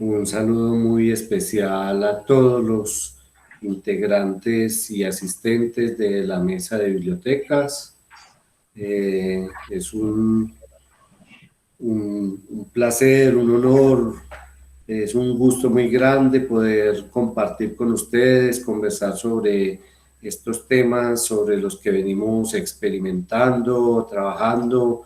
Un saludo muy especial a todos los integrantes y asistentes de la mesa de bibliotecas. Es un placer, un honor, es un gusto muy grande poder compartir con ustedes, conversar sobre estos temas, sobre los que venimos experimentando, trabajando,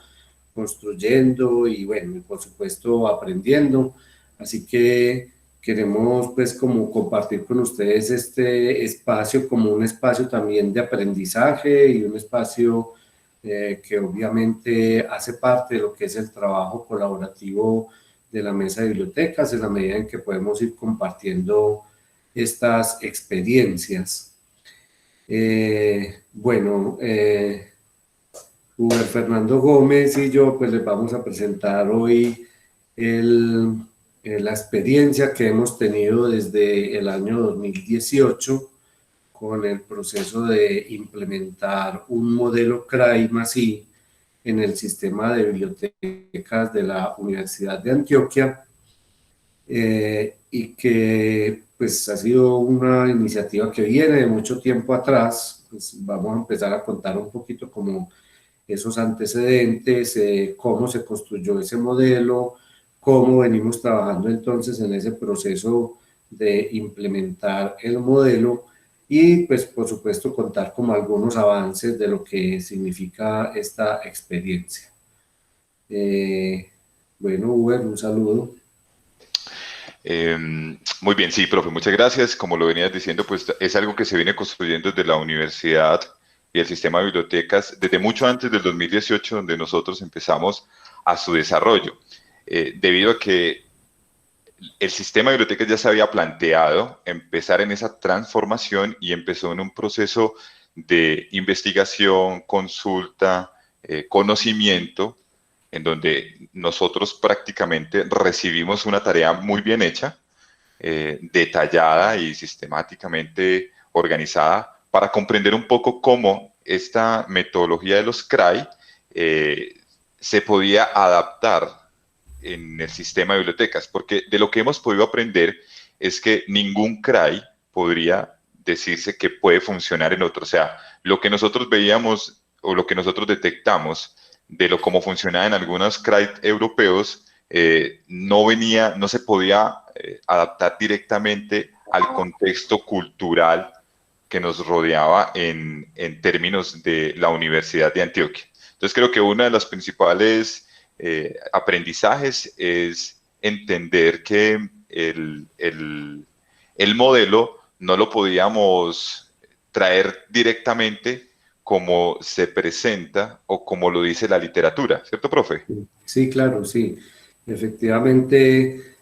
construyendo y bueno, y por supuesto aprendiendo. Así que queremos pues como compartir con ustedes este espacio como un espacio también de aprendizaje y un espacio que obviamente hace parte de lo que es el trabajo colaborativo de la mesa de bibliotecas en la medida en que podemos ir compartiendo estas experiencias. Bueno, Uber Fernando Gómez y yo pues les vamos a presentar hoy el, la experiencia que hemos tenido desde el año 2018 con el proceso de implementar un modelo CRAI+I en el sistema de bibliotecas de la Universidad de Antioquia y que pues ha sido una iniciativa que viene de mucho tiempo atrás. Pues vamos a empezar a contar un poquito como esos antecedentes, cómo se construyó ese modelo, cómo venimos trabajando entonces en ese proceso de implementar el modelo y pues por supuesto contar como algunos avances de lo que significa esta experiencia. Eh, bueno, Uber, un saludo. Muy bien, sí, profe, muchas gracias. Como lo venías diciendo, pues es algo que se viene construyendo desde la universidad y el sistema de bibliotecas desde mucho antes del 2018, donde nosotros empezamos a su desarrollo, debido a que el sistema de bibliotecas ya se había planteado empezar en esa transformación y empezó en un proceso de investigación, consulta, conocimiento, en donde nosotros prácticamente recibimos una tarea muy bien hecha, detallada y sistemáticamente organizada para comprender un poco cómo esta metodología de los CRAI se podía adaptar en el sistema de bibliotecas, porque de lo que hemos podido aprender es que ningún CRAI podría decirse que puede funcionar en otro. O sea, lo que nosotros veíamos o lo que nosotros detectamos de lo cómo funcionaba en algunos CRAI europeos, no se podía adaptar directamente al contexto cultural que nos rodeaba en términos de la Universidad de Antioquia. Entonces creo que uno de los principales aprendizajes es entender que el modelo no lo podíamos traer directamente como se presenta o como lo dice la literatura, ¿cierto, profe? Sí, claro, sí. Efectivamente,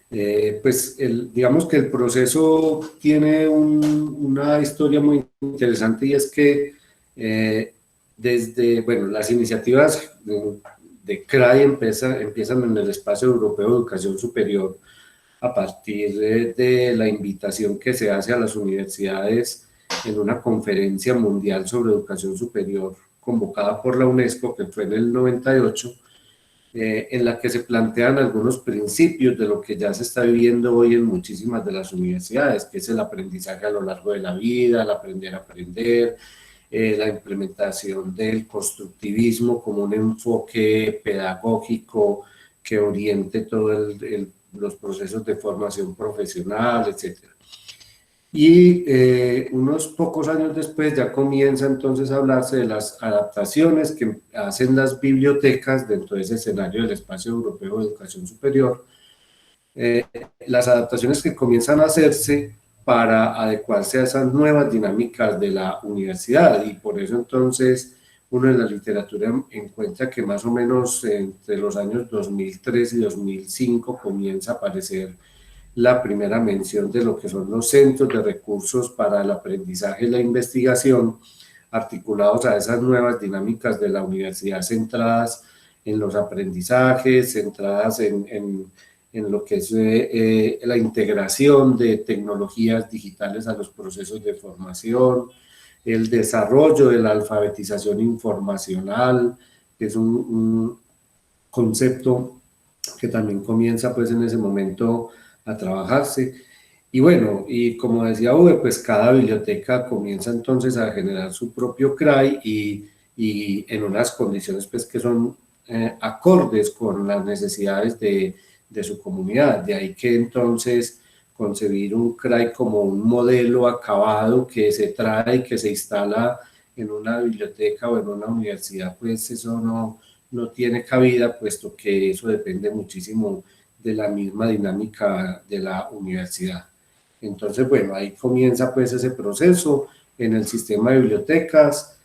pues digamos que el proceso tiene una historia muy interesante y es que desde, bueno, las iniciativas de CRAI empiezan en el Espacio Europeo de Educación Superior a partir de la invitación que se hace a las universidades en una conferencia mundial sobre educación superior convocada por la UNESCO, que fue en el 98, en la que se plantean algunos principios de lo que ya se está viviendo hoy en muchísimas de las universidades, que es el aprendizaje a lo largo de la vida, el aprender a aprender, la implementación del constructivismo como un enfoque pedagógico que oriente todos los procesos de formación profesional, etcétera. Y unos pocos años después ya comienza entonces a hablarse de las adaptaciones que hacen las bibliotecas dentro de ese escenario del Espacio Europeo de Educación Superior, eh, las adaptaciones que comienzan a hacerse para adecuarse a esas nuevas dinámicas de la universidad y por eso entonces uno en la literatura encuentra que más o menos entre los años 2003 y 2005 comienza a aparecer la primera mención de lo que son los centros de recursos para el aprendizaje y la investigación, articulados a esas nuevas dinámicas de la universidad centradas en los aprendizajes, centradas en lo que es la integración de tecnologías digitales a los procesos de formación, el desarrollo de la alfabetización informacional, que es un concepto que también comienza pues en ese momento a trabajarse. Y bueno, y como decía Uwe, pues cada biblioteca comienza entonces a generar su propio CRAI y en unas condiciones pues que son acordes con las necesidades de su comunidad. De ahí que entonces concebir un CRAI como un modelo acabado que se trae y que se instala en una biblioteca o en una universidad, pues eso no tiene cabida, puesto que eso depende muchísimo de la misma dinámica de la universidad. Entonces, bueno, ahí comienza pues ese proceso en el sistema de bibliotecas.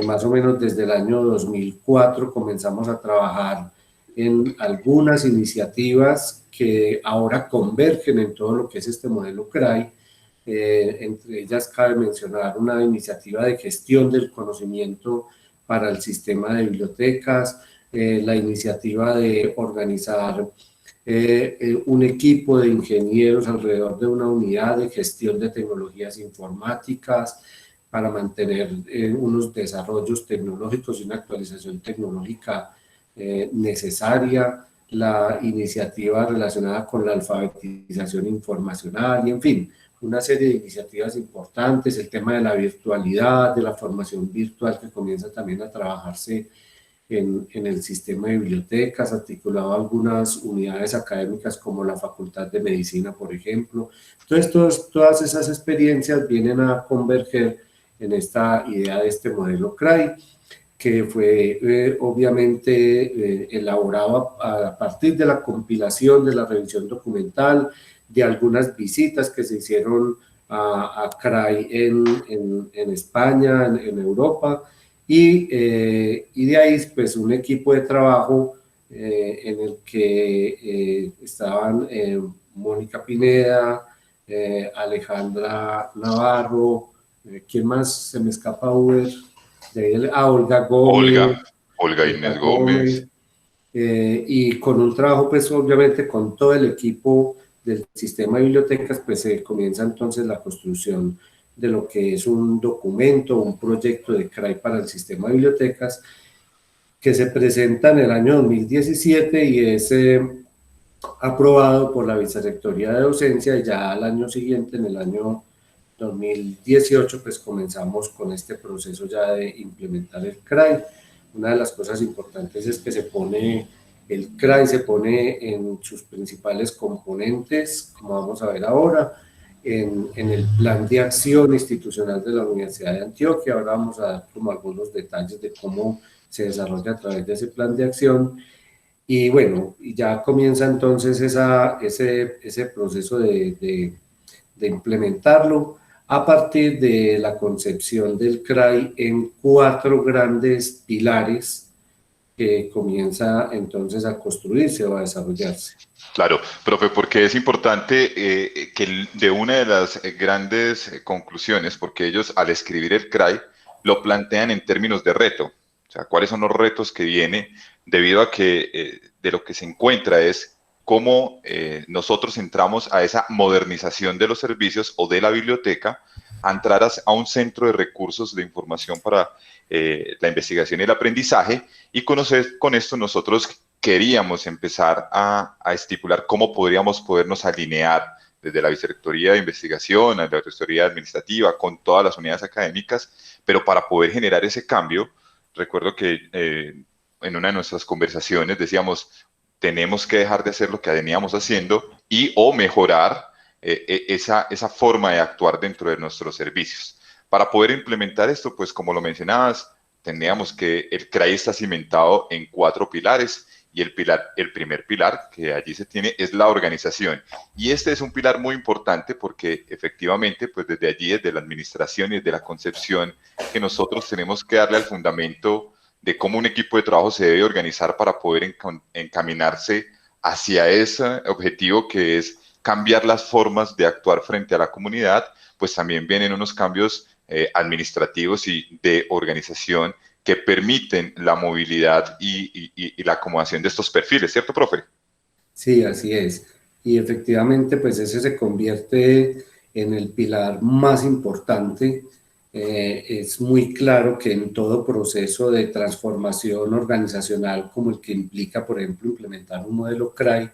Más o menos desde el año 2004 comenzamos a trabajar en algunas iniciativas que ahora convergen en todo lo que es este modelo CRAI. Entre ellas cabe mencionar una iniciativa de gestión del conocimiento para el sistema de bibliotecas, la iniciativa de organizar un equipo de ingenieros alrededor de una unidad de gestión de tecnologías informáticas para mantener unos desarrollos tecnológicos y una actualización tecnológica necesaria, la iniciativa relacionada con la alfabetización informacional y en fin, una serie de iniciativas importantes, el tema de la virtualidad, de la formación virtual que comienza también a trabajarse en el sistema de bibliotecas, articulado a algunas unidades académicas como la Facultad de Medicina, por ejemplo. Entonces, todas esas experiencias vienen a converger en esta idea de este modelo CRAI, que fue obviamente elaborado a partir de la compilación, de la revisión documental, de algunas visitas que se hicieron a CRAI en España, en Europa, y de ahí pues un equipo de trabajo en el que estaban Mónica Pineda, Alejandra Navarro, ¿quién más se me escapa? Uber, Olga Gómez, Olga Olga Inés Gómez, Gómez. Y con un trabajo pues obviamente con todo el equipo del sistema de bibliotecas pues se comienza entonces la construcción de lo que es un documento, un proyecto de CRAI para el sistema de bibliotecas que se presenta en el año 2017 y es aprobado por la Vicerrectoría de Docencia y ya al año siguiente, en el año 2018, pues comenzamos con este proceso ya de implementar el CRAI. Una de las cosas importantes es que el CRAI se pone en sus principales componentes, como vamos a ver ahora, en el plan de acción institucional de la Universidad de Antioquia. Ahora vamos a dar como algunos detalles de cómo se desarrolla a través de ese plan de acción. Y bueno, ya comienza entonces ese proceso de implementarlo a partir de la concepción del CRAI en 4 grandes pilares que comienza entonces a construirse o a desarrollarse. Claro, profe, porque es importante de una de las grandes conclusiones, porque ellos al escribir el CRAI lo plantean en términos de reto, o sea, cuáles son los retos que viene debido a que de lo que se encuentra es cómo nosotros entramos a esa modernización de los servicios o de la biblioteca, a entrar a un centro de recursos de información para la investigación y el aprendizaje, y con esto nosotros queríamos empezar a estipular cómo podernos alinear desde la Vicerrectoría de Investigación, a la Vicerrectoría Administrativa, con todas las unidades académicas, pero para poder generar ese cambio, recuerdo que en una de nuestras conversaciones decíamos, tenemos que dejar de hacer lo que veníamos haciendo o mejorar esa forma de actuar dentro de nuestros servicios. Para poder implementar esto, pues como lo mencionabas, teníamos que el CRAI está cimentado en 4 pilares, y el primer pilar que allí se tiene es la organización. Y este es un pilar muy importante porque efectivamente, pues desde allí, desde la administración y desde la concepción, que nosotros tenemos que darle al fundamento de cómo un equipo de trabajo se debe organizar para poder encaminarse hacia ese objetivo que es cambiar las formas de actuar frente a la comunidad, pues también vienen unos cambios administrativos y de organización que permiten la movilidad y la acomodación de estos perfiles, ¿cierto, profe? Sí, así es. Y efectivamente, pues ese se convierte en el pilar más importante. Es muy claro que en todo proceso de transformación organizacional, como el que implica, por ejemplo, implementar un modelo CRAI,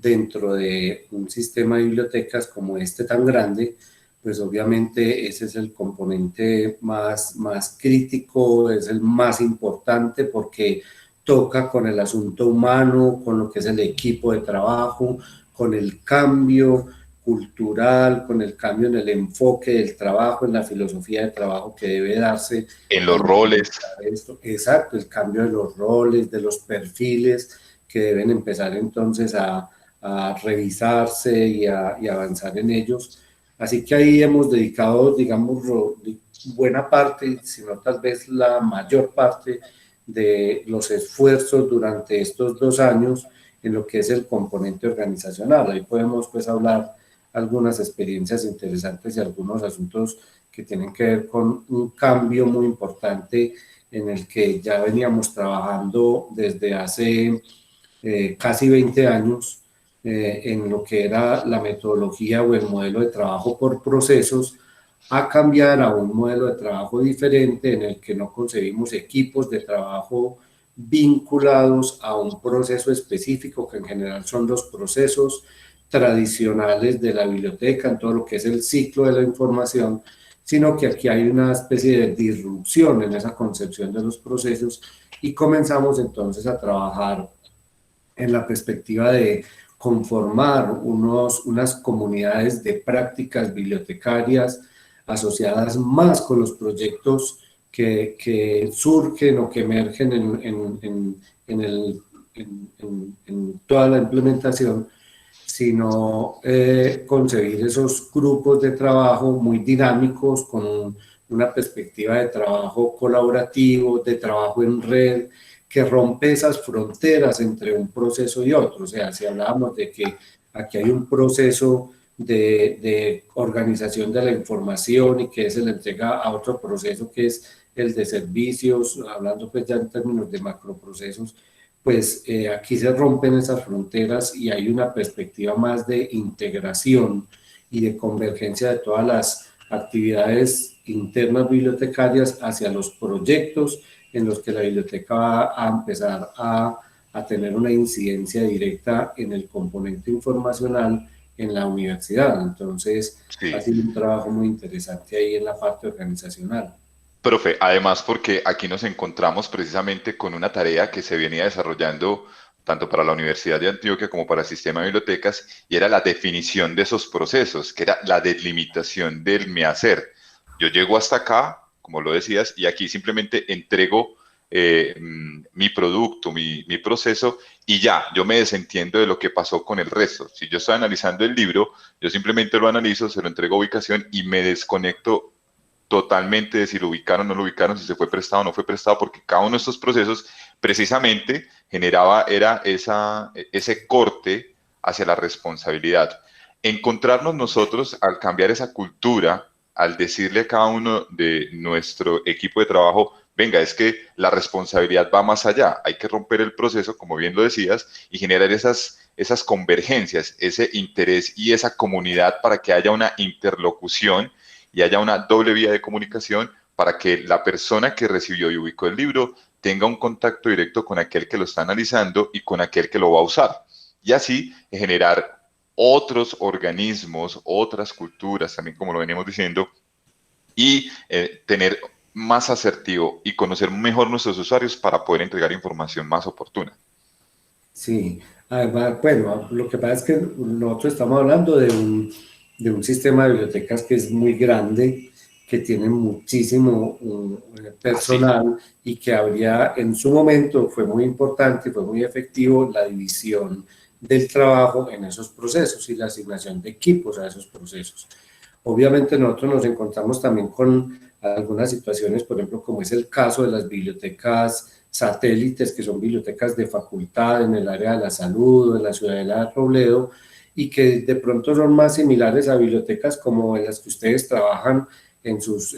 dentro de un sistema de bibliotecas como este tan grande, pues obviamente ese es el componente más crítico, es el más importante porque toca con el asunto humano, con lo que es el equipo de trabajo, con el cambio cultural, con el cambio en el enfoque del trabajo, en la filosofía de trabajo que debe darse En los al roles. implementar esto. Exacto, el cambio de los roles, de los perfiles que deben empezar entonces a revisarse y avanzar en ellos. Así que ahí hemos dedicado, digamos, buena parte, si no tal vez la mayor parte de los esfuerzos durante estos 2 años en lo que es el componente organizacional. Ahí podemos pues hablar algunas experiencias interesantes y algunos asuntos que tienen que ver con un cambio muy importante en el que ya veníamos trabajando desde hace casi 20 años en lo que era la metodología o el modelo de trabajo por procesos, a cambiar a un modelo de trabajo diferente en el que no concebimos equipos de trabajo vinculados a un proceso específico, que en general son los procesos tradicionales de la biblioteca, en todo lo que es el ciclo de la información, sino que aquí hay una especie de disrupción en esa concepción de los procesos y comenzamos entonces a trabajar en la perspectiva de conformar unas comunidades de prácticas bibliotecarias asociadas más con los proyectos que surgen o que emergen en toda la implementación, sino concebir esos grupos de trabajo muy dinámicos con una perspectiva de trabajo colaborativo, de trabajo en red, que rompe esas fronteras entre un proceso y otro. O sea, si hablábamos de que aquí hay un proceso de organización de la información y que se le entrega a otro proceso que es el de servicios, hablando pues ya en términos de macroprocesos, pues aquí se rompen esas fronteras y hay una perspectiva más de integración y de convergencia de todas las actividades internas bibliotecarias hacia los proyectos en los que la biblioteca va a empezar a tener una incidencia directa en el componente informacional en la universidad. Entonces, ha Sí. sido un trabajo muy interesante ahí en la parte organizacional. Profe, además porque aquí nos encontramos precisamente con una tarea que se venía desarrollando tanto para la Universidad de Antioquia como para el sistema de bibliotecas, y era la definición de esos procesos, que era la delimitación del mi hacer. Yo llego hasta acá, como lo decías, y aquí simplemente entrego mi producto, mi proceso, y ya, yo me desentiendo de lo que pasó con el resto. Si yo estoy analizando el libro, yo simplemente lo analizo, se lo entrego a ubicación y me desconecto totalmente de si lo ubicaron o no lo ubicaron, si se fue prestado o no fue prestado, porque cada uno de estos procesos precisamente generaba, era ese corte hacia la responsabilidad. Encontrarnos nosotros al cambiar esa cultura, al decirle a cada uno de nuestro equipo de trabajo, venga, es que la responsabilidad va más allá, hay que romper el proceso, como bien lo decías, y generar esas convergencias, ese interés y esa comunidad para que haya una interlocución y haya una doble vía de comunicación para que la persona que recibió y ubicó el libro tenga un contacto directo con aquel que lo está analizando y con aquel que lo va a usar. Y así generar otros organismos, otras culturas, también como lo venimos diciendo, y tener más asertivo y conocer mejor nuestros usuarios para poder entregar información más oportuna. Sí, además, bueno, lo que pasa es que nosotros estamos hablando de un sistema de bibliotecas que es muy grande, que tiene muchísimo Así, personal y que habría en su momento, fue muy importante, fue muy efectivo la división del trabajo en esos procesos y la asignación de equipos a esos procesos. Obviamente nosotros nos encontramos también con algunas situaciones, por ejemplo, como es el caso de las bibliotecas satélites, que son bibliotecas de facultad en el área de la salud o en la ciudadela de Robledo, y que de pronto son más similares a bibliotecas como en las que ustedes trabajan en sus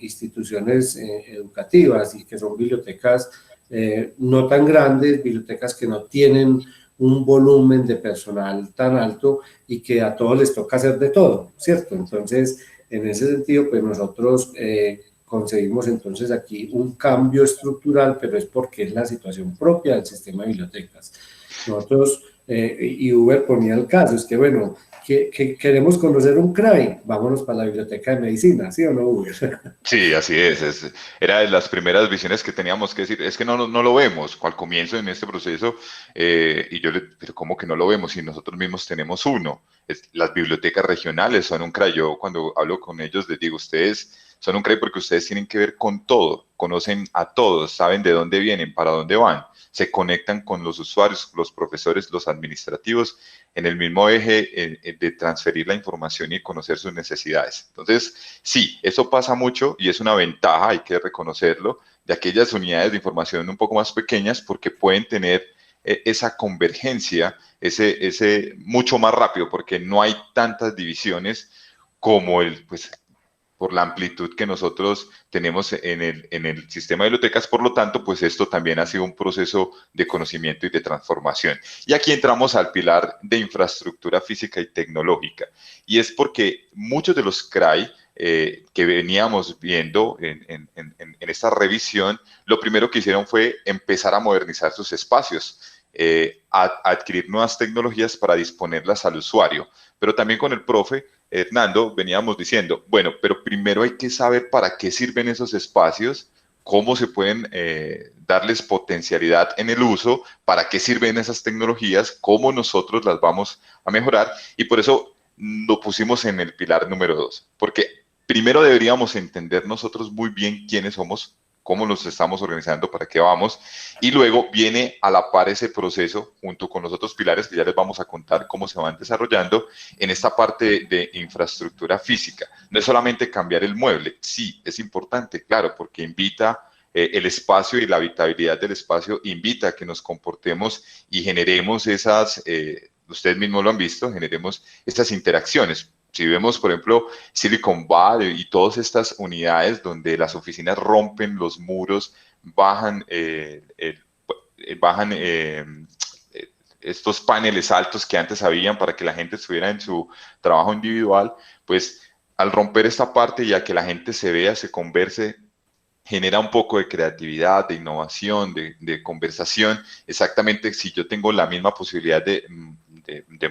instituciones educativas, y que son bibliotecas no tan grandes, bibliotecas que no tienen un volumen de personal tan alto y que a todos les toca hacer de todo, ¿cierto? Entonces, en ese sentido, pues nosotros conseguimos entonces aquí un cambio estructural, pero es porque es la situación propia del sistema de bibliotecas. Nosotros y Uber ponía el caso, es que bueno, que queremos conocer un CRAI, vámonos para la biblioteca de medicina, ¿sí o no, Uber? Sí, así es. Era de las primeras visiones que teníamos que decir, es que no lo vemos al comienzo en este proceso, y yo le, pero ¿cómo que no lo vemos si nosotros mismos tenemos uno? Las bibliotecas regionales son un CRAI. Yo cuando hablo con ellos les digo, ustedes son un CRAI porque ustedes tienen que ver con todo, conocen a todos, saben de dónde vienen, para dónde van, se conectan con los usuarios, los profesores, los administrativos, en el mismo eje de transferir la información y conocer sus necesidades. Entonces, sí, eso pasa mucho y es una ventaja, hay que reconocerlo, de aquellas unidades de información un poco más pequeñas porque pueden tener esa convergencia, ese mucho más rápido, porque no hay tantas divisiones como pues, por la amplitud que nosotros tenemos en el sistema de bibliotecas. Por lo tanto, pues esto también ha sido un proceso de conocimiento y de transformación. Y aquí entramos al pilar de infraestructura física y tecnológica. Y es porque muchos de los CRAI que veníamos viendo en esta revisión, lo primero que hicieron fue empezar a modernizar sus espacios, a adquirir nuevas tecnologías para disponerlas al usuario. Pero también con el profe Hernando veníamos diciendo, bueno, pero primero hay que saber para qué sirven esos espacios, cómo se pueden darles potencialidad en el uso, para qué sirven esas tecnologías, cómo nosotros las vamos a mejorar, y por eso lo pusimos en el pilar número 2, porque primero deberíamos entender nosotros muy bien quiénes somos, cómo nos estamos organizando, para qué vamos, y luego viene a la par ese proceso junto con los otros pilares que ya les vamos a contar cómo se van desarrollando en esta parte de infraestructura física. No es solamente cambiar el mueble, sí, es importante, claro, porque invita el espacio y la habitabilidad del espacio, invita a que nos comportemos y generemos esas, ustedes mismos lo han visto, generemos estas interacciones. Si vemos, por ejemplo, Silicon Valley y todas estas unidades donde las oficinas rompen los muros, bajan, bajan estos paneles altos que antes habían para que la gente estuviera en su trabajo individual, pues al romper esta parte y a que la gente se vea, se converse, genera un poco de creatividad, de innovación, de conversación. Exactamente, si yo tengo la misma posibilidad de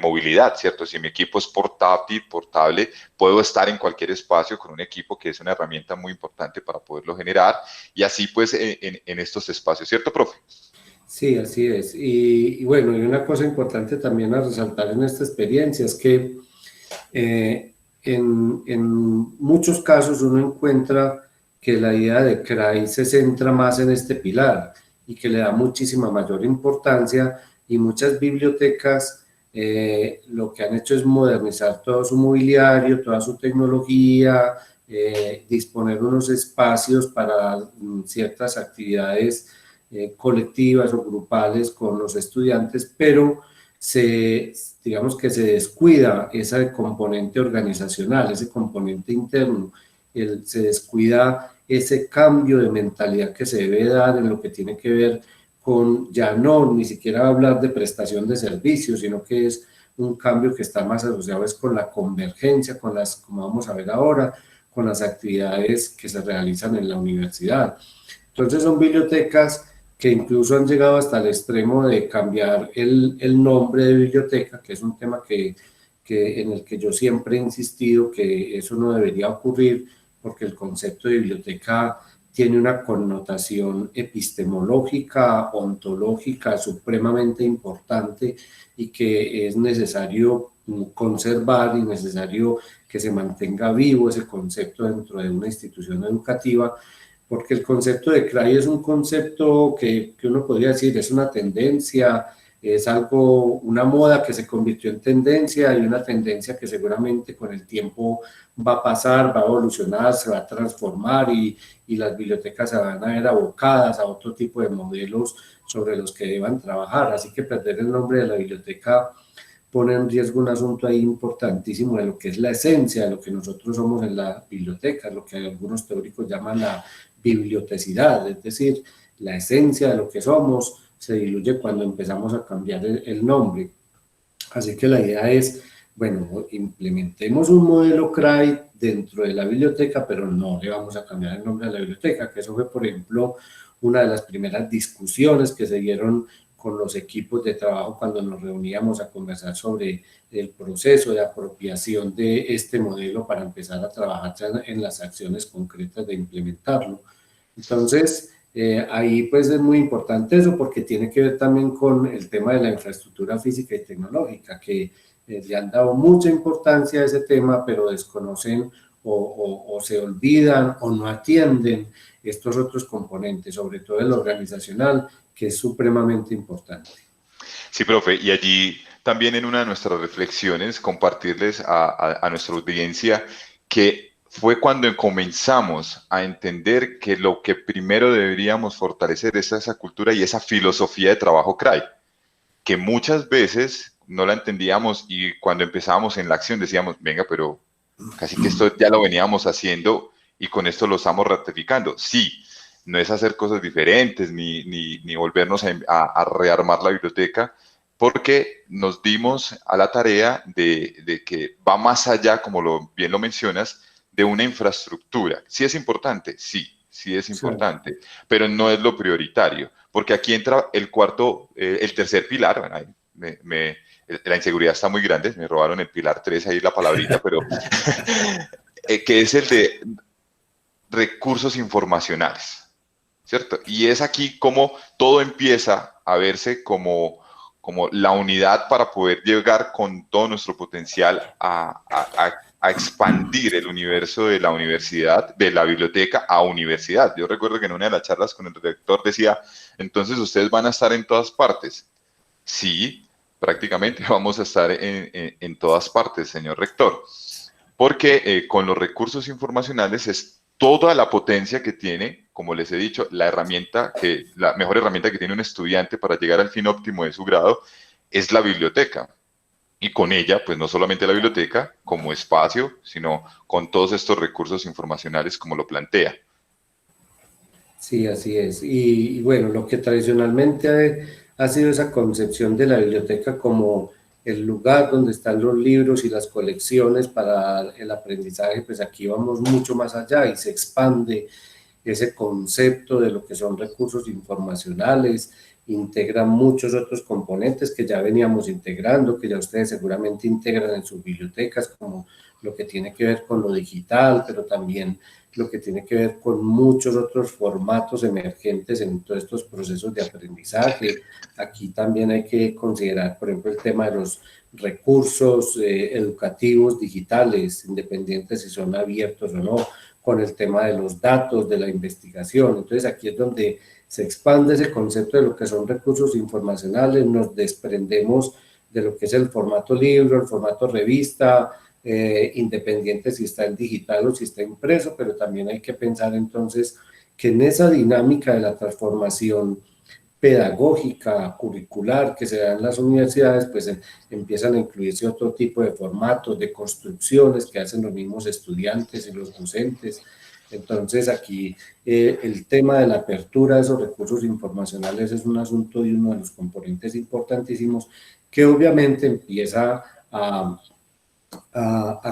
movilidad, ¿cierto? Si mi equipo es portable, puedo estar en cualquier espacio con un equipo, que es una herramienta muy importante para poderlo generar, y así pues en estos espacios, ¿cierto, profe? Sí, así es. Y bueno, y una cosa importante también a resaltar en esta experiencia es que en muchos casos uno encuentra que la idea de CRAI se centra más en este pilar y que le da muchísima mayor importancia, y muchas bibliotecas lo que han hecho es modernizar todo su mobiliario, toda su tecnología, disponer unos espacios para ciertas actividades colectivas o grupales con los estudiantes, pero digamos que se descuida ese componente organizacional, ese componente interno, se descuida ese cambio de mentalidad que se debe dar en lo que tiene que ver con ya no ni siquiera hablar de prestación de servicios, sino que es un cambio que está más asociado es con la convergencia, con las, como vamos a ver ahora, con las actividades que se realizan en la universidad. Entonces son bibliotecas que incluso han llegado hasta el extremo de cambiar el nombre de biblioteca, que es un tema en el que yo siempre he insistido que eso no debería ocurrir, porque el concepto de biblioteca tiene una connotación epistemológica, ontológica supremamente importante, y que es necesario conservar y necesario que se mantenga vivo ese concepto dentro de una institución educativa, porque el concepto de CRAI es un concepto que uno podría decir es una tendencia, es algo, una moda que se convirtió en tendencia, y una tendencia que seguramente con el tiempo va a pasar, va a evolucionar, se va a transformar, y las bibliotecas se van a ver abocadas a otro tipo de modelos sobre los que deban trabajar. Así que perder el nombre de la biblioteca pone en riesgo un asunto ahí importantísimo de lo que es la esencia de lo que nosotros somos en la biblioteca, lo que algunos teóricos llaman la bibliotecidad, es decir, la esencia de lo que somos se diluye cuando empezamos a cambiar el nombre. Así que la idea es, bueno, implementemos un modelo CRAI dentro de la biblioteca, pero no le vamos a cambiar el nombre de la biblioteca, que eso fue, por ejemplo, una de las primeras discusiones que se dieron con los equipos de trabajo cuando nos reuníamos a conversar sobre el proceso de apropiación de este modelo para empezar a trabajar en las acciones concretas de implementarlo. Entonces, ahí pues es muy importante eso porque tiene que ver también con el tema de la infraestructura física y tecnológica, que le han dado mucha importancia a ese tema, pero desconocen o se olvidan o no atienden estos otros componentes, sobre todo el organizacional, que es supremamente importante. Sí, profe, y allí también en una de nuestras reflexiones compartirles a nuestra audiencia que fue cuando comenzamos a entender que lo que primero deberíamos fortalecer es esa cultura y esa filosofía de trabajo CRAI, que muchas veces no la entendíamos y cuando empezábamos en la acción decíamos, venga, pero casi que esto ya lo veníamos haciendo y con esto lo estamos ratificando. Sí, no es hacer cosas diferentes ni volvernos a rearmar la biblioteca, porque nos dimos a la tarea de que va más allá, como bien lo mencionas, de una infraestructura. ¿Sí es importante? Sí, sí es Sí. importante, pero no es lo prioritario, porque aquí entra el tercer pilar. Bueno, la inseguridad está muy grande, me robaron el pilar 3 ahí la palabrita, pero que es el de recursos informacionales, ¿cierto? Y es aquí como todo empieza a verse como la unidad para poder llegar con todo nuestro potencial a expandir el universo de la universidad, de la biblioteca a universidad. Yo recuerdo que en una de las charlas con el rector decía, entonces ustedes van a estar en todas partes. Sí, prácticamente vamos a estar en todas partes, señor rector, porque con los recursos informacionales es toda la potencia que tiene, como les he dicho, la mejor herramienta que tiene un estudiante para llegar al fin óptimo de su grado es la biblioteca. Y con ella, pues no solamente la biblioteca como espacio, sino con todos estos recursos informacionales como lo plantea. Sí, así es. Y bueno, lo que tradicionalmente ha sido esa concepción de la biblioteca como el lugar donde están los libros y las colecciones para el aprendizaje, pues aquí vamos mucho más allá y se expande ese concepto de lo que son recursos informacionales, integra muchos otros componentes que ya veníamos integrando, que ya ustedes seguramente integran en sus bibliotecas, como lo que tiene que ver con lo digital, pero también lo que tiene que ver con muchos otros formatos emergentes en todos estos procesos de aprendizaje. Aquí también hay que considerar, por ejemplo, el tema de los recursos educativos digitales, independientes si son abiertos o no, con el tema de los datos, de la investigación. Entonces aquí es donde se expande ese concepto de lo que son recursos informacionales, nos desprendemos de lo que es el formato libro, el formato revista, independiente si está en digital o si está impreso, pero también hay que pensar entonces que en esa dinámica de la transformación pedagógica, curricular que se da en las universidades, pues empiezan a incluirse otro tipo de formatos, de construcciones que hacen los mismos estudiantes y los docentes. Entonces aquí el tema de la apertura de esos recursos informacionales es un asunto y uno de los componentes importantísimos que obviamente empieza a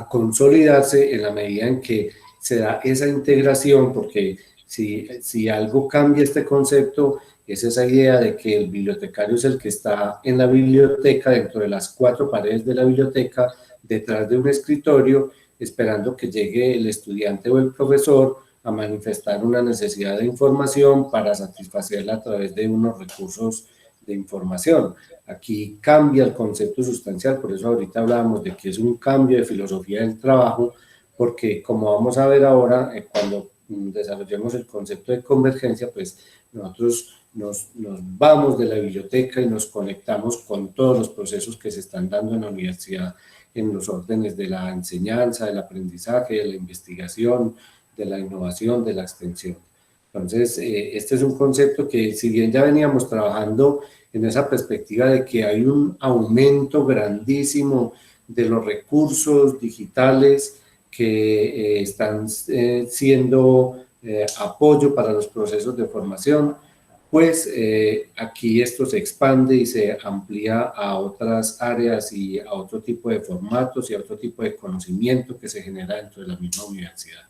consolidarse en la medida en que se da esa integración, porque si algo cambia este concepto, es esa idea de que el bibliotecario es el que está en la biblioteca, dentro de las cuatro paredes de la biblioteca, detrás de un escritorio, esperando que llegue el estudiante o el profesor a manifestar una necesidad de información para satisfacerla a través de unos recursos de información. Aquí cambia el concepto sustancial, por eso ahorita hablábamos de que es un cambio de filosofía del trabajo, porque como vamos a ver ahora, cuando desarrollemos el concepto de convergencia, pues nosotros nos vamos de la biblioteca y nos conectamos con todos los procesos que se están dando en la universidad, en los órdenes de la enseñanza, del aprendizaje, de la investigación, de la innovación, de la extensión. Entonces, este es un concepto que si bien ya veníamos trabajando en esa perspectiva de que hay un aumento grandísimo de los recursos digitales que están siendo apoyo para los procesos de formación, pues aquí esto se expande y se amplía a otras áreas y a otro tipo de formatos y a otro tipo de conocimiento que se genera dentro de la misma universidad.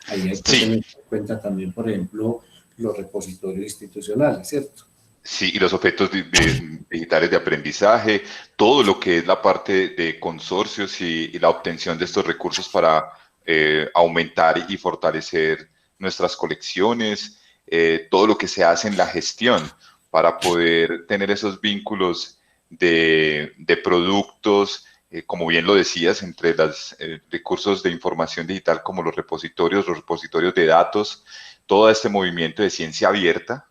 Ahí hay que Sí, tener en cuenta también, por ejemplo, los repositorios institucionales, ¿cierto? Sí, y los objetos digitales de aprendizaje, todo lo que es la parte de consorcios y la obtención de estos recursos para aumentar y fortalecer nuestras colecciones, todo lo que se hace en la gestión para poder tener esos vínculos de productos, como bien lo decías, entre los recursos de información digital como los repositorios de datos, todo este movimiento de ciencia abierta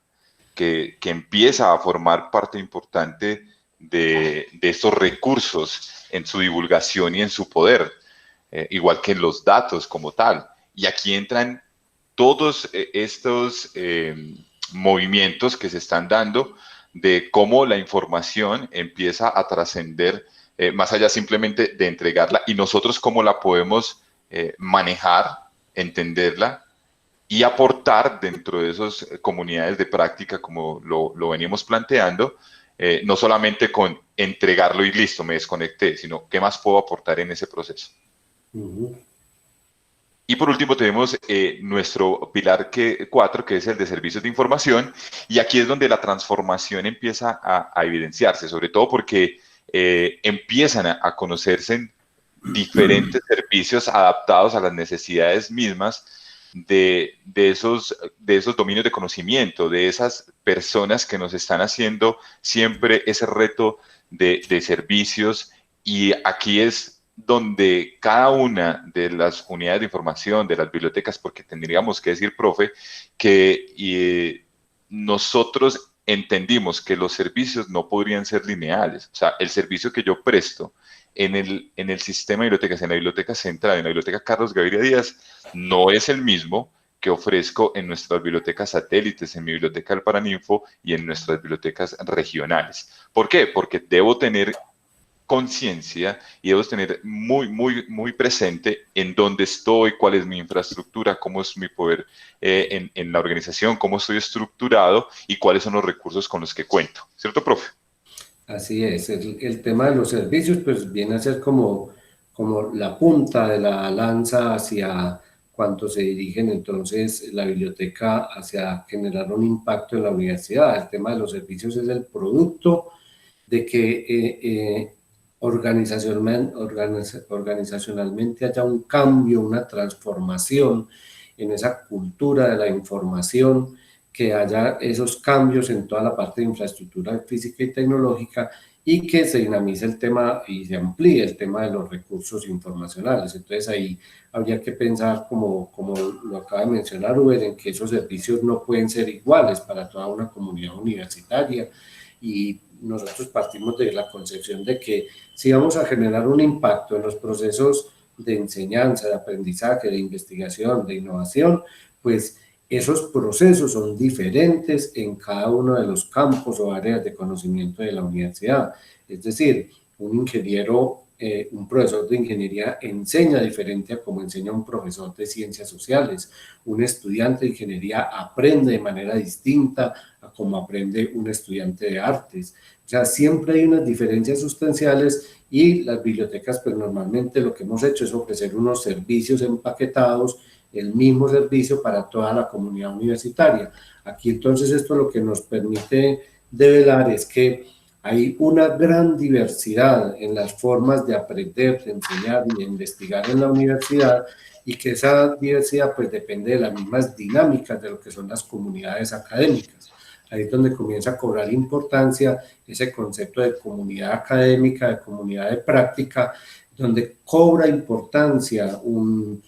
que empieza a formar parte importante de estos recursos en su divulgación y en su poder, igual que en los datos como tal. Y aquí entran todos estos movimientos que se están dando de cómo la información empieza a trascender más allá simplemente de entregarla y nosotros cómo la podemos manejar, entenderla y aportar dentro de esas comunidades de práctica, como lo veníamos planteando, no solamente con entregarlo y listo, me desconecté, sino qué más puedo aportar en ese proceso. Ujú. Y por último tenemos nuestro pilar 4, que es el de servicios de información, y aquí es donde la transformación empieza a evidenciarse, sobre todo porque empiezan a conocerse diferentes servicios adaptados a las necesidades mismas de esos dominios de conocimiento, de esas personas que nos están haciendo siempre ese reto de servicios. Y aquí es donde cada una de las unidades de información, de las bibliotecas, porque tendríamos que decir, profe, que nosotros entendimos que los servicios no podrían ser lineales. O sea, el servicio que yo presto en el sistema de bibliotecas, en la biblioteca central, en la biblioteca Carlos Gaviria Díaz, no es el mismo que ofrezco en nuestras bibliotecas satélites, en mi biblioteca del Paraninfo y en nuestras bibliotecas regionales. ¿Por qué? Porque debo tener conciencia y debo tener muy presente en dónde estoy, cuál es mi infraestructura, cómo es mi poder en la organización, cómo estoy estructurado y cuáles son los recursos con los que cuento. ¿Cierto, profe? Así es, el tema de los servicios pues viene a ser como la punta de la lanza hacia cuanto se dirigen entonces la biblioteca hacia generar un impacto en la universidad. El tema de los servicios es el producto de que organizacionalmente haya un cambio, una transformación en esa cultura de la información, que haya esos cambios en toda la parte de infraestructura física y tecnológica y que se dinamice el tema y se amplíe el tema de los recursos informacionales. Entonces ahí habría que pensar, como lo acaba de mencionar Uber, en que esos servicios no pueden ser iguales para toda una comunidad universitaria y nosotros partimos de la concepción de que si vamos a generar un impacto en los procesos de enseñanza, de aprendizaje, de investigación, de innovación, pues esos procesos son diferentes en cada uno de los campos o áreas de conocimiento de la universidad. Es decir, un ingeniero, un profesor de ingeniería enseña diferente a como enseña un profesor de ciencias sociales. Un estudiante de ingeniería aprende de manera distinta a como aprende un estudiante de artes. O sea, siempre hay unas diferencias sustanciales y las bibliotecas, pues normalmente lo que hemos hecho es ofrecer unos servicios empaquetados, el mismo servicio para toda la comunidad universitaria. Aquí entonces esto lo que nos permite develar es que hay una gran diversidad en las formas de aprender, de enseñar y de investigar en la universidad y que esa diversidad pues depende de las mismas dinámicas de lo que son las comunidades académicas. Ahí es donde comienza a cobrar importancia ese concepto de comunidad académica, de comunidad de práctica, donde cobra importancia un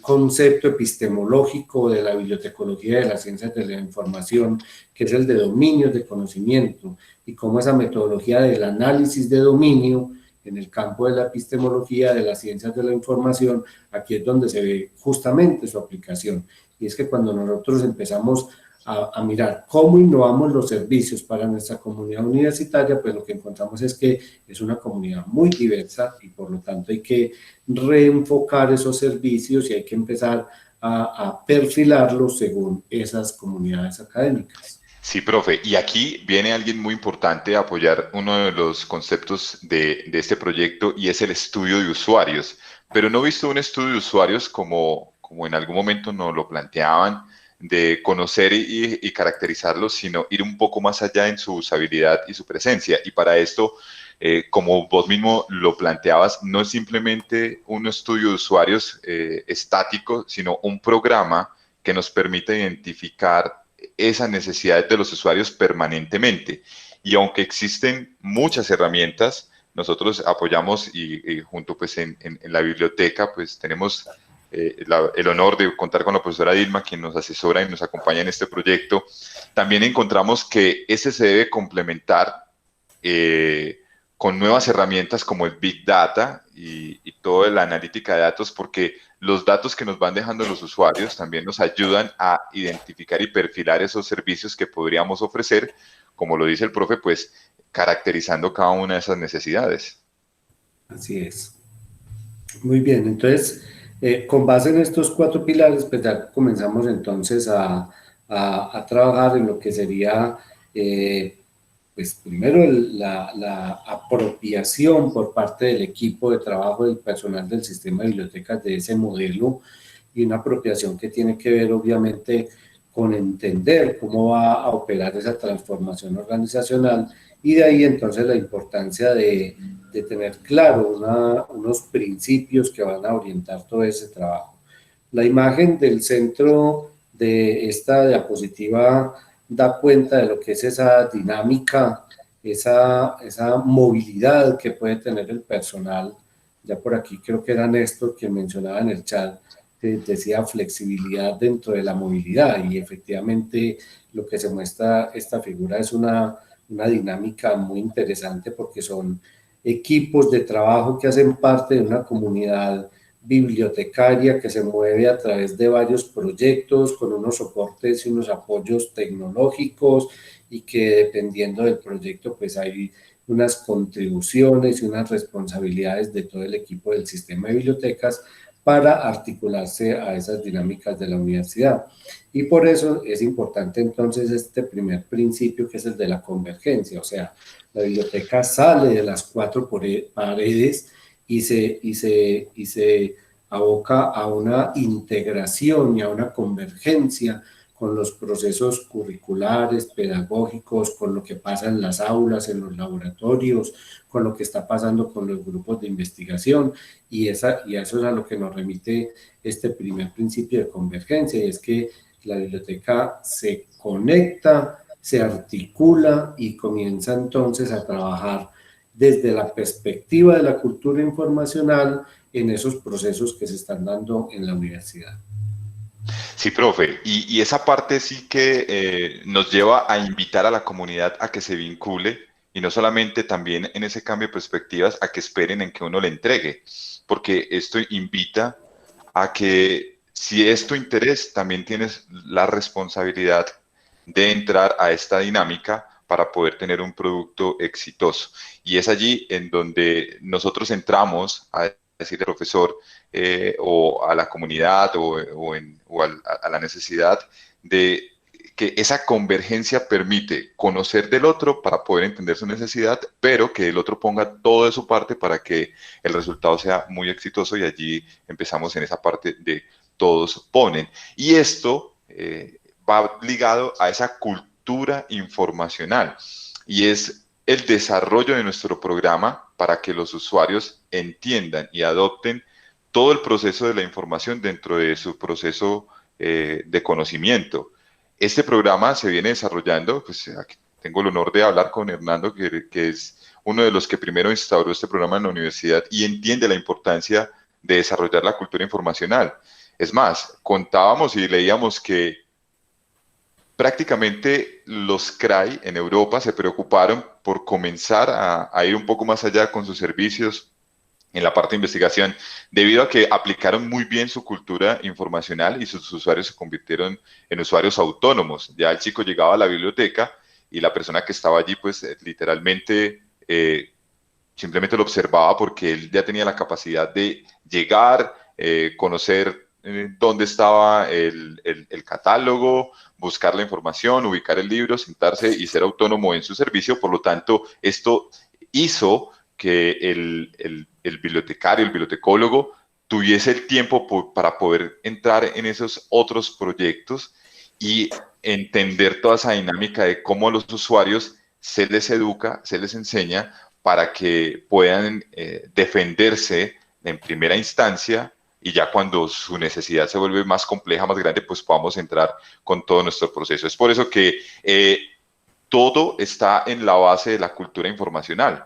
concepto epistemológico de la bibliotecología de las ciencias de la información, que es el de dominios de conocimiento, y cómo esa metodología del análisis de dominio en el campo de la epistemología de las ciencias de la información, aquí es donde se ve justamente su aplicación. Y es que cuando nosotros empezamos a mirar cómo innovamos los servicios para nuestra comunidad universitaria, pues lo que encontramos es que es una comunidad muy diversa y por lo tanto hay que reenfocar esos servicios y hay que empezar a perfilarlos según esas comunidades académicas. Sí, profe. Y aquí viene alguien muy importante a apoyar uno de los conceptos de este proyecto y es el estudio de usuarios. Pero no he visto un estudio de usuarios como en algún momento nos lo planteaban de conocer y caracterizarlos, sino ir un poco más allá en su usabilidad y su presencia. Y para esto, como vos mismo lo planteabas, no es simplemente un estudio de usuarios estático, sino un programa que nos permite identificar esas necesidades de los usuarios permanentemente. Y aunque existen muchas herramientas, nosotros apoyamos y junto pues en la biblioteca pues tenemos el honor de contar con la profesora Dilma, quien nos asesora y nos acompaña en este proyecto. También encontramos que ese se debe complementar con nuevas herramientas como el Big Data y toda la analítica de datos, porque los datos que nos van dejando los usuarios también nos ayudan a identificar y perfilar esos servicios que podríamos ofrecer, como lo dice el profe, pues caracterizando cada una de esas necesidades. Así es. Muy bien, entonces, con base en estos cuatro pilares, pues ya comenzamos entonces a trabajar en lo que sería, pues primero la apropiación por parte del equipo de trabajo del personal del sistema de bibliotecas de ese modelo, y una apropiación que tiene que ver obviamente con entender cómo va a operar esa transformación organizacional, y de ahí entonces la importancia de tener claro unos principios que van a orientar todo ese trabajo. La imagen del centro de esta diapositiva da cuenta de lo que es esa dinámica, esa movilidad que puede tener el personal. Ya por aquí creo que era Néstor quien mencionaba en el chat, que decía flexibilidad dentro de la movilidad, y efectivamente lo que se muestra esta figura es una dinámica muy interesante, porque son equipos de trabajo que hacen parte de una comunidad bibliotecaria que se mueve a través de varios proyectos con unos soportes y unos apoyos tecnológicos, y que dependiendo del proyecto pues hay unas contribuciones y unas responsabilidades de todo el equipo del sistema de bibliotecas para articularse a esas dinámicas de la universidad. Y por eso es importante entonces este primer principio, que es el de la convergencia. O sea, la biblioteca sale de las cuatro paredes y se aboca a una integración y a una convergencia con los procesos curriculares, pedagógicos, con lo que pasa en las aulas, en los laboratorios, con lo que está pasando con los grupos de investigación, y eso es a lo que nos remite este primer principio de convergencia, y es que la biblioteca se conecta, se articula y comienza entonces a trabajar desde la perspectiva de la cultura informacional en esos procesos que se están dando en la universidad. Sí, profe, y esa parte sí que nos lleva a invitar a la comunidad a que se vincule y no solamente también en ese cambio de perspectivas a que esperen en que uno le entregue, porque esto invita a que si es tu interés, también tienes la responsabilidad de entrar a esta dinámica para poder tener un producto exitoso. Y es allí en donde nosotros entramos a decirle al profesor o a la comunidad a la necesidad de que esa convergencia permite conocer del otro para poder entender su necesidad, pero que el otro ponga todo de su parte para que el resultado sea muy exitoso, y allí empezamos en esa parte de todos ponen. Y esto va ligado a esa cultura informacional, y es el desarrollo de nuestro programa para que los usuarios entiendan y adopten todo el proceso de la información dentro de su proceso de conocimiento. Este programa se viene desarrollando, pues aquí tengo el honor de hablar con Hernando, que es uno de los que primero instauró este programa en la universidad y entiende la importancia de desarrollar la cultura informacional. Es más, contábamos y leíamos que prácticamente los CRAI en Europa se preocuparon por comenzar a ir un poco más allá con sus servicios en la parte de investigación, debido a que aplicaron muy bien su cultura informacional y sus usuarios se convirtieron en usuarios autónomos. Ya el chico llegaba a la biblioteca y la persona que estaba allí, pues literalmente simplemente lo observaba, porque él ya tenía la capacidad de llegar, conocer dónde estaba el catálogo, buscar la información, ubicar el libro, sentarse y ser autónomo en su servicio. Por lo tanto, esto hizo que el bibliotecario, el bibliotecólogo, tuviese el tiempo para poder entrar en esos otros proyectos y entender toda esa dinámica de cómo a los usuarios se les educa, se les enseña para que puedan defenderse en primera instancia y ya cuando su necesidad se vuelve más compleja, más grande, pues podamos entrar con todo nuestro proceso. Es por eso que todo está en la base de la cultura informacional,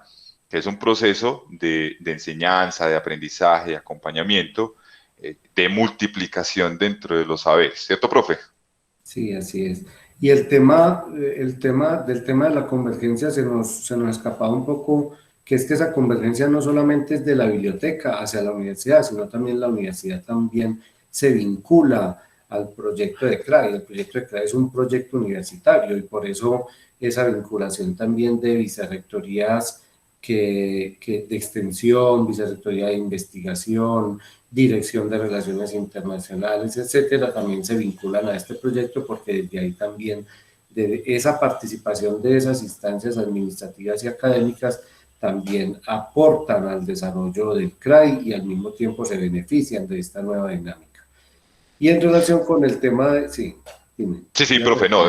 que es un proceso de enseñanza, de aprendizaje, de acompañamiento, de multiplicación dentro de los saberes. ¿Cierto, profe? Sí, así es. Y del tema de la convergencia se nos escapaba un poco, que es que esa convergencia no solamente es de la biblioteca hacia la universidad, sino también la universidad también se vincula al proyecto de CRAI. El proyecto de CRAI es un proyecto universitario y por eso esa vinculación también de vicerrectorías de extensión, vicerrectoría de investigación, dirección de relaciones internacionales, etcétera, también se vinculan a este proyecto porque desde ahí también, de esa participación de esas instancias administrativas y académicas, también aportan al desarrollo del CRAI y al mismo tiempo se benefician de esta nueva dinámica. Y en relación con el tema de, sí, dime. Sí, sí, profe, no,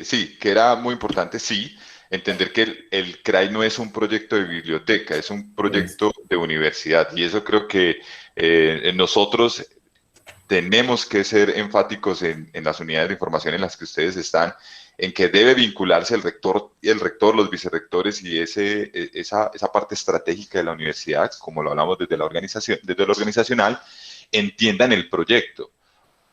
sí, que era muy importante, sí, entender que el CRAI no es un proyecto de biblioteca, es un Es, proyecto de universidad y eso creo que nosotros tenemos que ser enfáticos en las unidades de información en las que ustedes están, en que debe vincularse el rector, los vicerrectores y esa parte estratégica de la universidad, como lo hablamos desde la organización, desde lo organizacional, entiendan el proyecto.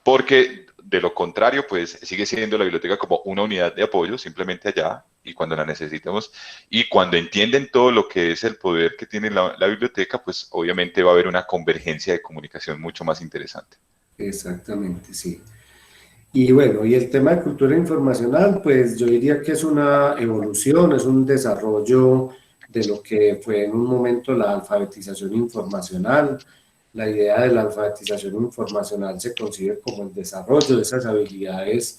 Porque de lo contrario, pues sigue siendo la biblioteca como una unidad de apoyo, simplemente allá, y cuando la necesitemos, y cuando entienden todo lo que es el poder que tiene la biblioteca, pues obviamente va a haber una convergencia de comunicación mucho más interesante. exactamente, sí. Y bueno, y el tema de cultura informacional, pues yo diría que es una evolución, es un desarrollo de lo que fue en un momento la alfabetización informacional. La idea de la alfabetización informacional se concibe como el desarrollo de esas habilidades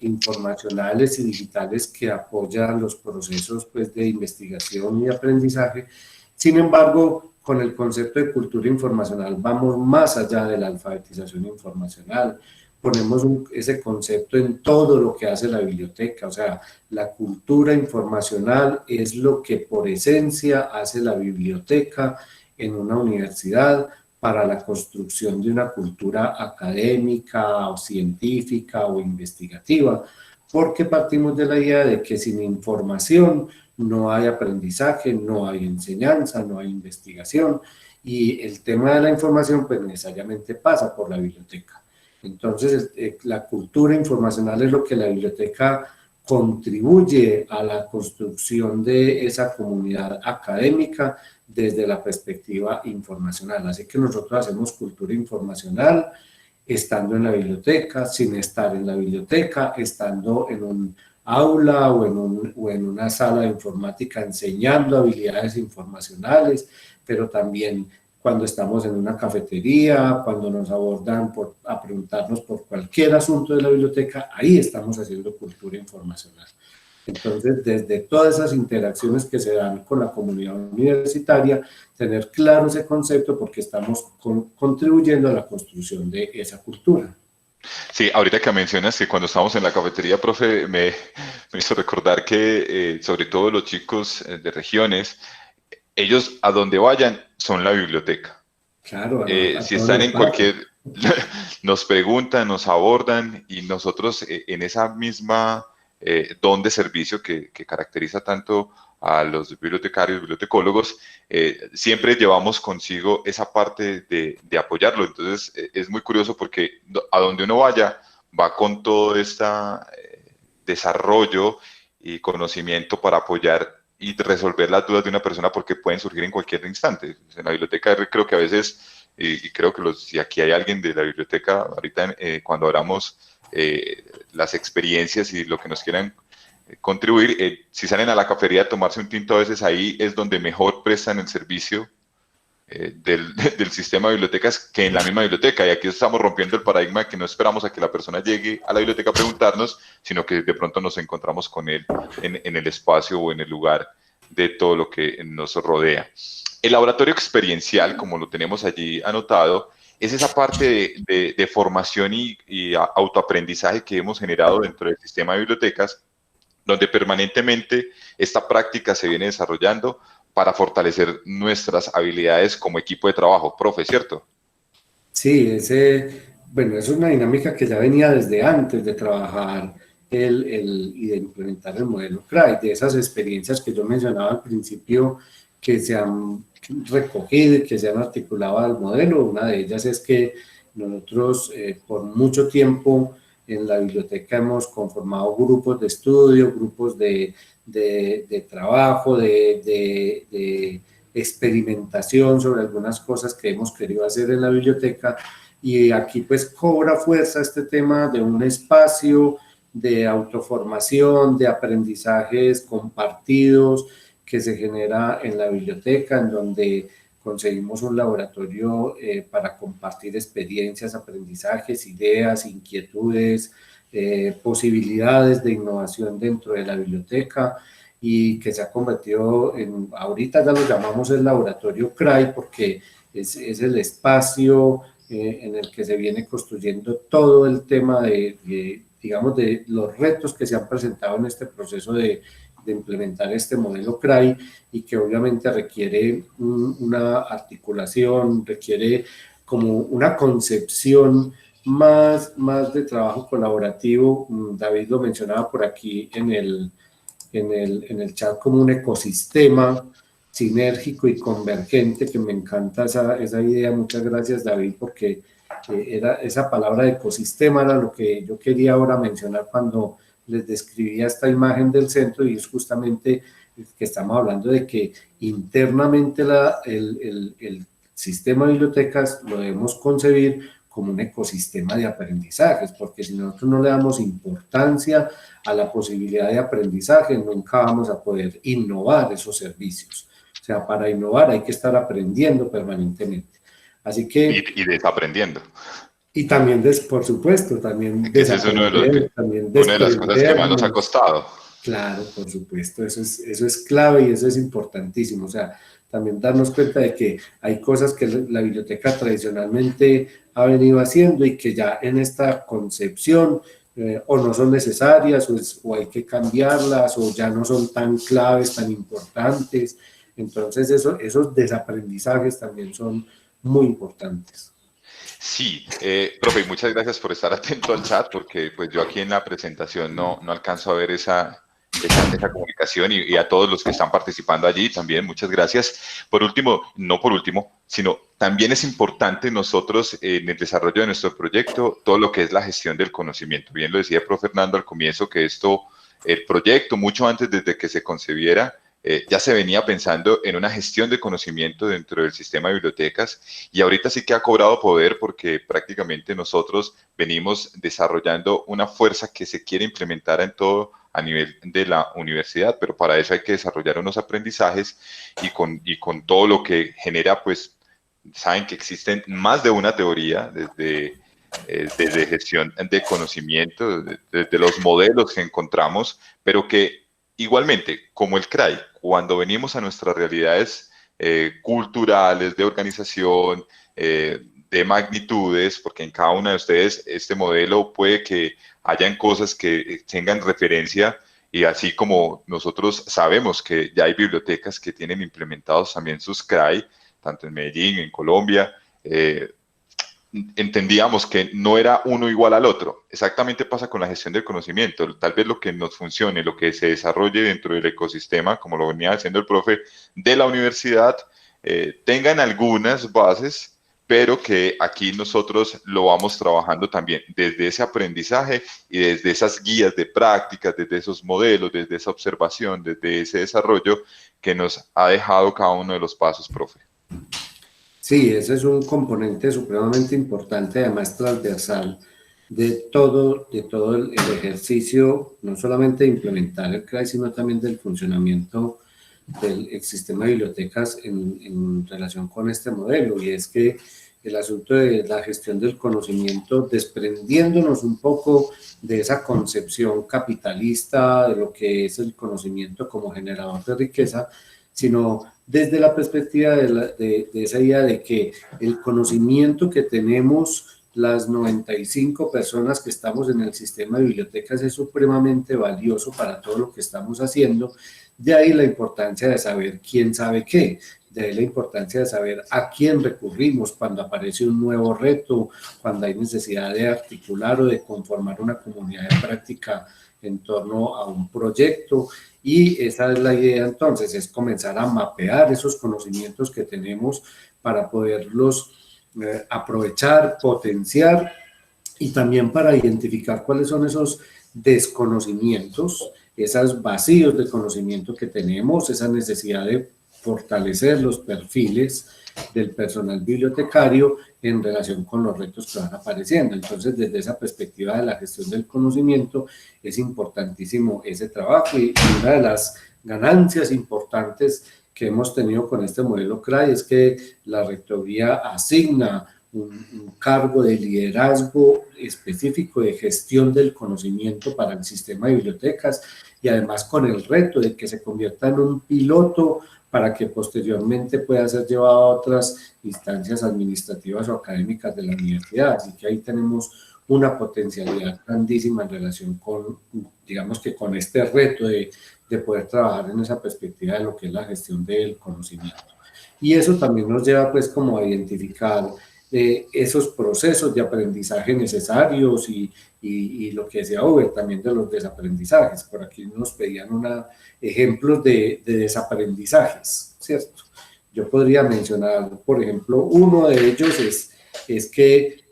informacionales y digitales que apoyan los procesos pues, de investigación y aprendizaje. Sin embargo, con el concepto de cultura informacional vamos más allá de la alfabetización informacional, ponemos ese concepto en todo lo que hace la biblioteca, o sea, la cultura informacional es lo que por esencia hace la biblioteca en una universidad para la construcción de una cultura académica o científica o investigativa, porque partimos de la idea de que sin información no hay aprendizaje, no hay enseñanza, no hay investigación, y el tema de la información pues necesariamente pasa por la biblioteca. Entonces, la cultura informacional es lo que la biblioteca contribuye a la construcción de esa comunidad académica desde la perspectiva informacional. Así que nosotros hacemos cultura informacional estando en la biblioteca, sin estar en la biblioteca, estando en un aula o en una sala de informática enseñando habilidades informacionales, pero también cuando estamos en una cafetería, cuando nos abordan a preguntarnos por cualquier asunto de la biblioteca, ahí estamos haciendo cultura informacional. Entonces, desde todas esas interacciones que se dan con la comunidad universitaria, tener claro ese concepto porque estamos contribuyendo a la construcción de esa cultura. Sí, ahorita que mencionas que cuando estábamos en la cafetería, profe, me hizo recordar que sobre todo los chicos de regiones, ellos a donde vayan son la biblioteca. Claro, a Si todos están nos en pasa. cualquier, nos preguntan, nos abordan y nosotros en esa misma don de servicio que caracteriza tanto a los bibliotecarios, bibliotecólogos, siempre llevamos consigo esa parte de apoyarlo. Entonces es muy curioso porque a donde uno vaya, va con todo este desarrollo y conocimiento para apoyar y resolver las dudas de una persona porque pueden surgir en cualquier instante. En la biblioteca creo que a veces, y creo que si aquí hay alguien de la biblioteca, ahorita cuando hablamos las experiencias y lo que nos quieran contribuir, si salen a la cafetería a tomarse un tinto, a veces ahí es donde mejor prestan el servicio del sistema de bibliotecas que en la misma biblioteca. Y aquí estamos rompiendo el paradigma de que no esperamos a que la persona llegue a la biblioteca a preguntarnos, sino que de pronto nos encontramos con él en el espacio o en el lugar de todo lo que nos rodea. El laboratorio experiencial, como lo tenemos allí anotado, es esa parte de formación y autoaprendizaje que hemos generado dentro del sistema de bibliotecas, donde permanentemente esta práctica se viene desarrollando para fortalecer nuestras habilidades como equipo de trabajo, profe, ¿cierto? Sí, bueno, es una dinámica que ya venía desde antes de trabajar y de implementar el modelo CRAI, de esas experiencias que yo mencionaba al principio que se han recogido y que se han articulado al modelo. Una de ellas es que nosotros por mucho tiempo en la biblioteca hemos conformado grupos de estudio, grupos de trabajo, de experimentación sobre algunas cosas que hemos querido hacer en la biblioteca, y aquí pues cobra fuerza este tema de un espacio de autoformación, de aprendizajes compartidos que se genera en la biblioteca, en donde conseguimos un laboratorio para compartir experiencias, aprendizajes, ideas, inquietudes, posibilidades de innovación dentro de la biblioteca, y que se ha convertido en, ahorita ya lo llamamos el laboratorio CRAI, porque es el espacio en el que se viene construyendo todo el tema digamos, de los retos que se han presentado en este proceso de implementar este modelo CRAI, y que obviamente requiere una articulación, requiere como una concepción más de trabajo colaborativo. David lo mencionaba por aquí en el chat como un ecosistema sinérgico y convergente, que me encanta esa idea. Muchas gracias, David, porque era esa palabra de ecosistema era lo que yo quería ahora mencionar cuando les describía esta imagen del centro, y es justamente que estamos hablando de que internamente el sistema de bibliotecas lo debemos concebir como un ecosistema de aprendizajes, porque si nosotros no le damos importancia a la posibilidad de aprendizaje, nunca vamos a poder innovar esos servicios. O sea, para innovar hay que estar aprendiendo permanentemente. Así que, Y desaprendiendo. y también, por supuesto, también Que ese es desaprender, también una de las cosas que más nos ha desprendernos. costado. Claro, por supuesto, eso es clave y eso es importantísimo. O sea, también darnos cuenta de que hay cosas que la biblioteca tradicionalmente ha venido haciendo y que ya en esta concepción o no son necesarias, o hay que cambiarlas, o ya no son tan claves, tan importantes. Entonces, esos desaprendizajes también son muy importantes. Sí, profe, muchas gracias por estar atento al chat, porque pues yo aquí en la presentación no alcanzo a ver esa comunicación, y a todos los que están participando allí también, muchas gracias. Por último, no por último, sino también es importante nosotros en el desarrollo de nuestro proyecto, todo lo que es la gestión del conocimiento. Bien lo decía el profe Fernando al comienzo, que el proyecto, mucho antes desde que se concebiera, ya se venía pensando en una gestión de conocimiento dentro del sistema de bibliotecas, y ahorita sí que ha cobrado poder, porque prácticamente nosotros venimos desarrollando una fuerza que se quiere implementar en todo a nivel de la universidad, pero para eso hay que desarrollar unos aprendizajes, y con todo lo que genera, pues saben que existen más de una teoría desde gestión de conocimiento, desde los modelos que encontramos, pero que igualmente, como el CRAI, cuando venimos a nuestras realidades culturales, de organización, de magnitudes, porque en cada una de ustedes este modelo puede que hayan cosas que tengan referencia, y así como nosotros sabemos que ya hay bibliotecas que tienen implementados también sus CRAI, tanto en Medellín, en Colombia, entendíamos que no era uno igual al otro. Exactamente pasa con la gestión del conocimiento. Tal vez lo que nos funcione, lo que se desarrolle dentro del ecosistema, como lo venía haciendo el profe de la universidad, tengan algunas bases, pero que aquí nosotros lo vamos trabajando también desde ese aprendizaje y desde esas guías de prácticas, desde esos modelos, desde esa observación, desde ese desarrollo que nos ha dejado cada uno de los pasos, profe. Sí, ese es un componente supremamente importante, además transversal de todo el ejercicio, no solamente de implementar el CRAI, sino también del funcionamiento del sistema de bibliotecas en relación con este modelo. Y es que el asunto de la gestión del conocimiento, desprendiéndonos un poco de esa concepción capitalista de lo que es el conocimiento como generador de riqueza, sino desde la perspectiva de esa idea de que el conocimiento que tenemos las 95 personas que estamos en el sistema de bibliotecas es supremamente valioso para todo lo que estamos haciendo. De ahí la importancia de saber quién sabe qué, de ahí la importancia de saber a quién recurrimos cuando aparece un nuevo reto, cuando hay necesidad de articular o de conformar una comunidad de práctica en torno a un proyecto. Y esa es la idea entonces, es comenzar a mapear esos conocimientos que tenemos para poderlos aprovechar, potenciar y también para identificar cuáles son esos desconocimientos, esos vacíos de conocimiento que tenemos, esa necesidad de fortalecer los perfiles del personal bibliotecario en relación con los retos que van apareciendo. Entonces, desde esa perspectiva de la gestión del conocimiento, es importantísimo ese trabajo y una de las ganancias importantes que hemos tenido con este modelo CRAI es que la rectoría asigna un cargo de liderazgo específico de gestión del conocimiento para el sistema de bibliotecas y además con el reto de que se convierta en un piloto para que posteriormente pueda ser llevado a otras instancias administrativas o académicas de la universidad. Así que ahí tenemos una potencialidad grandísima en relación con, digamos que con este reto de poder trabajar en esa perspectiva de lo que es la gestión del conocimiento. Y eso también nos lleva pues como a identificar esos procesos de aprendizaje necesarios y lo que decía Uber también de los desaprendizajes. Por aquí nos pedían ejemplos de desaprendizajes, ¿cierto? Yo podría mencionar, por ejemplo, uno de ellos es que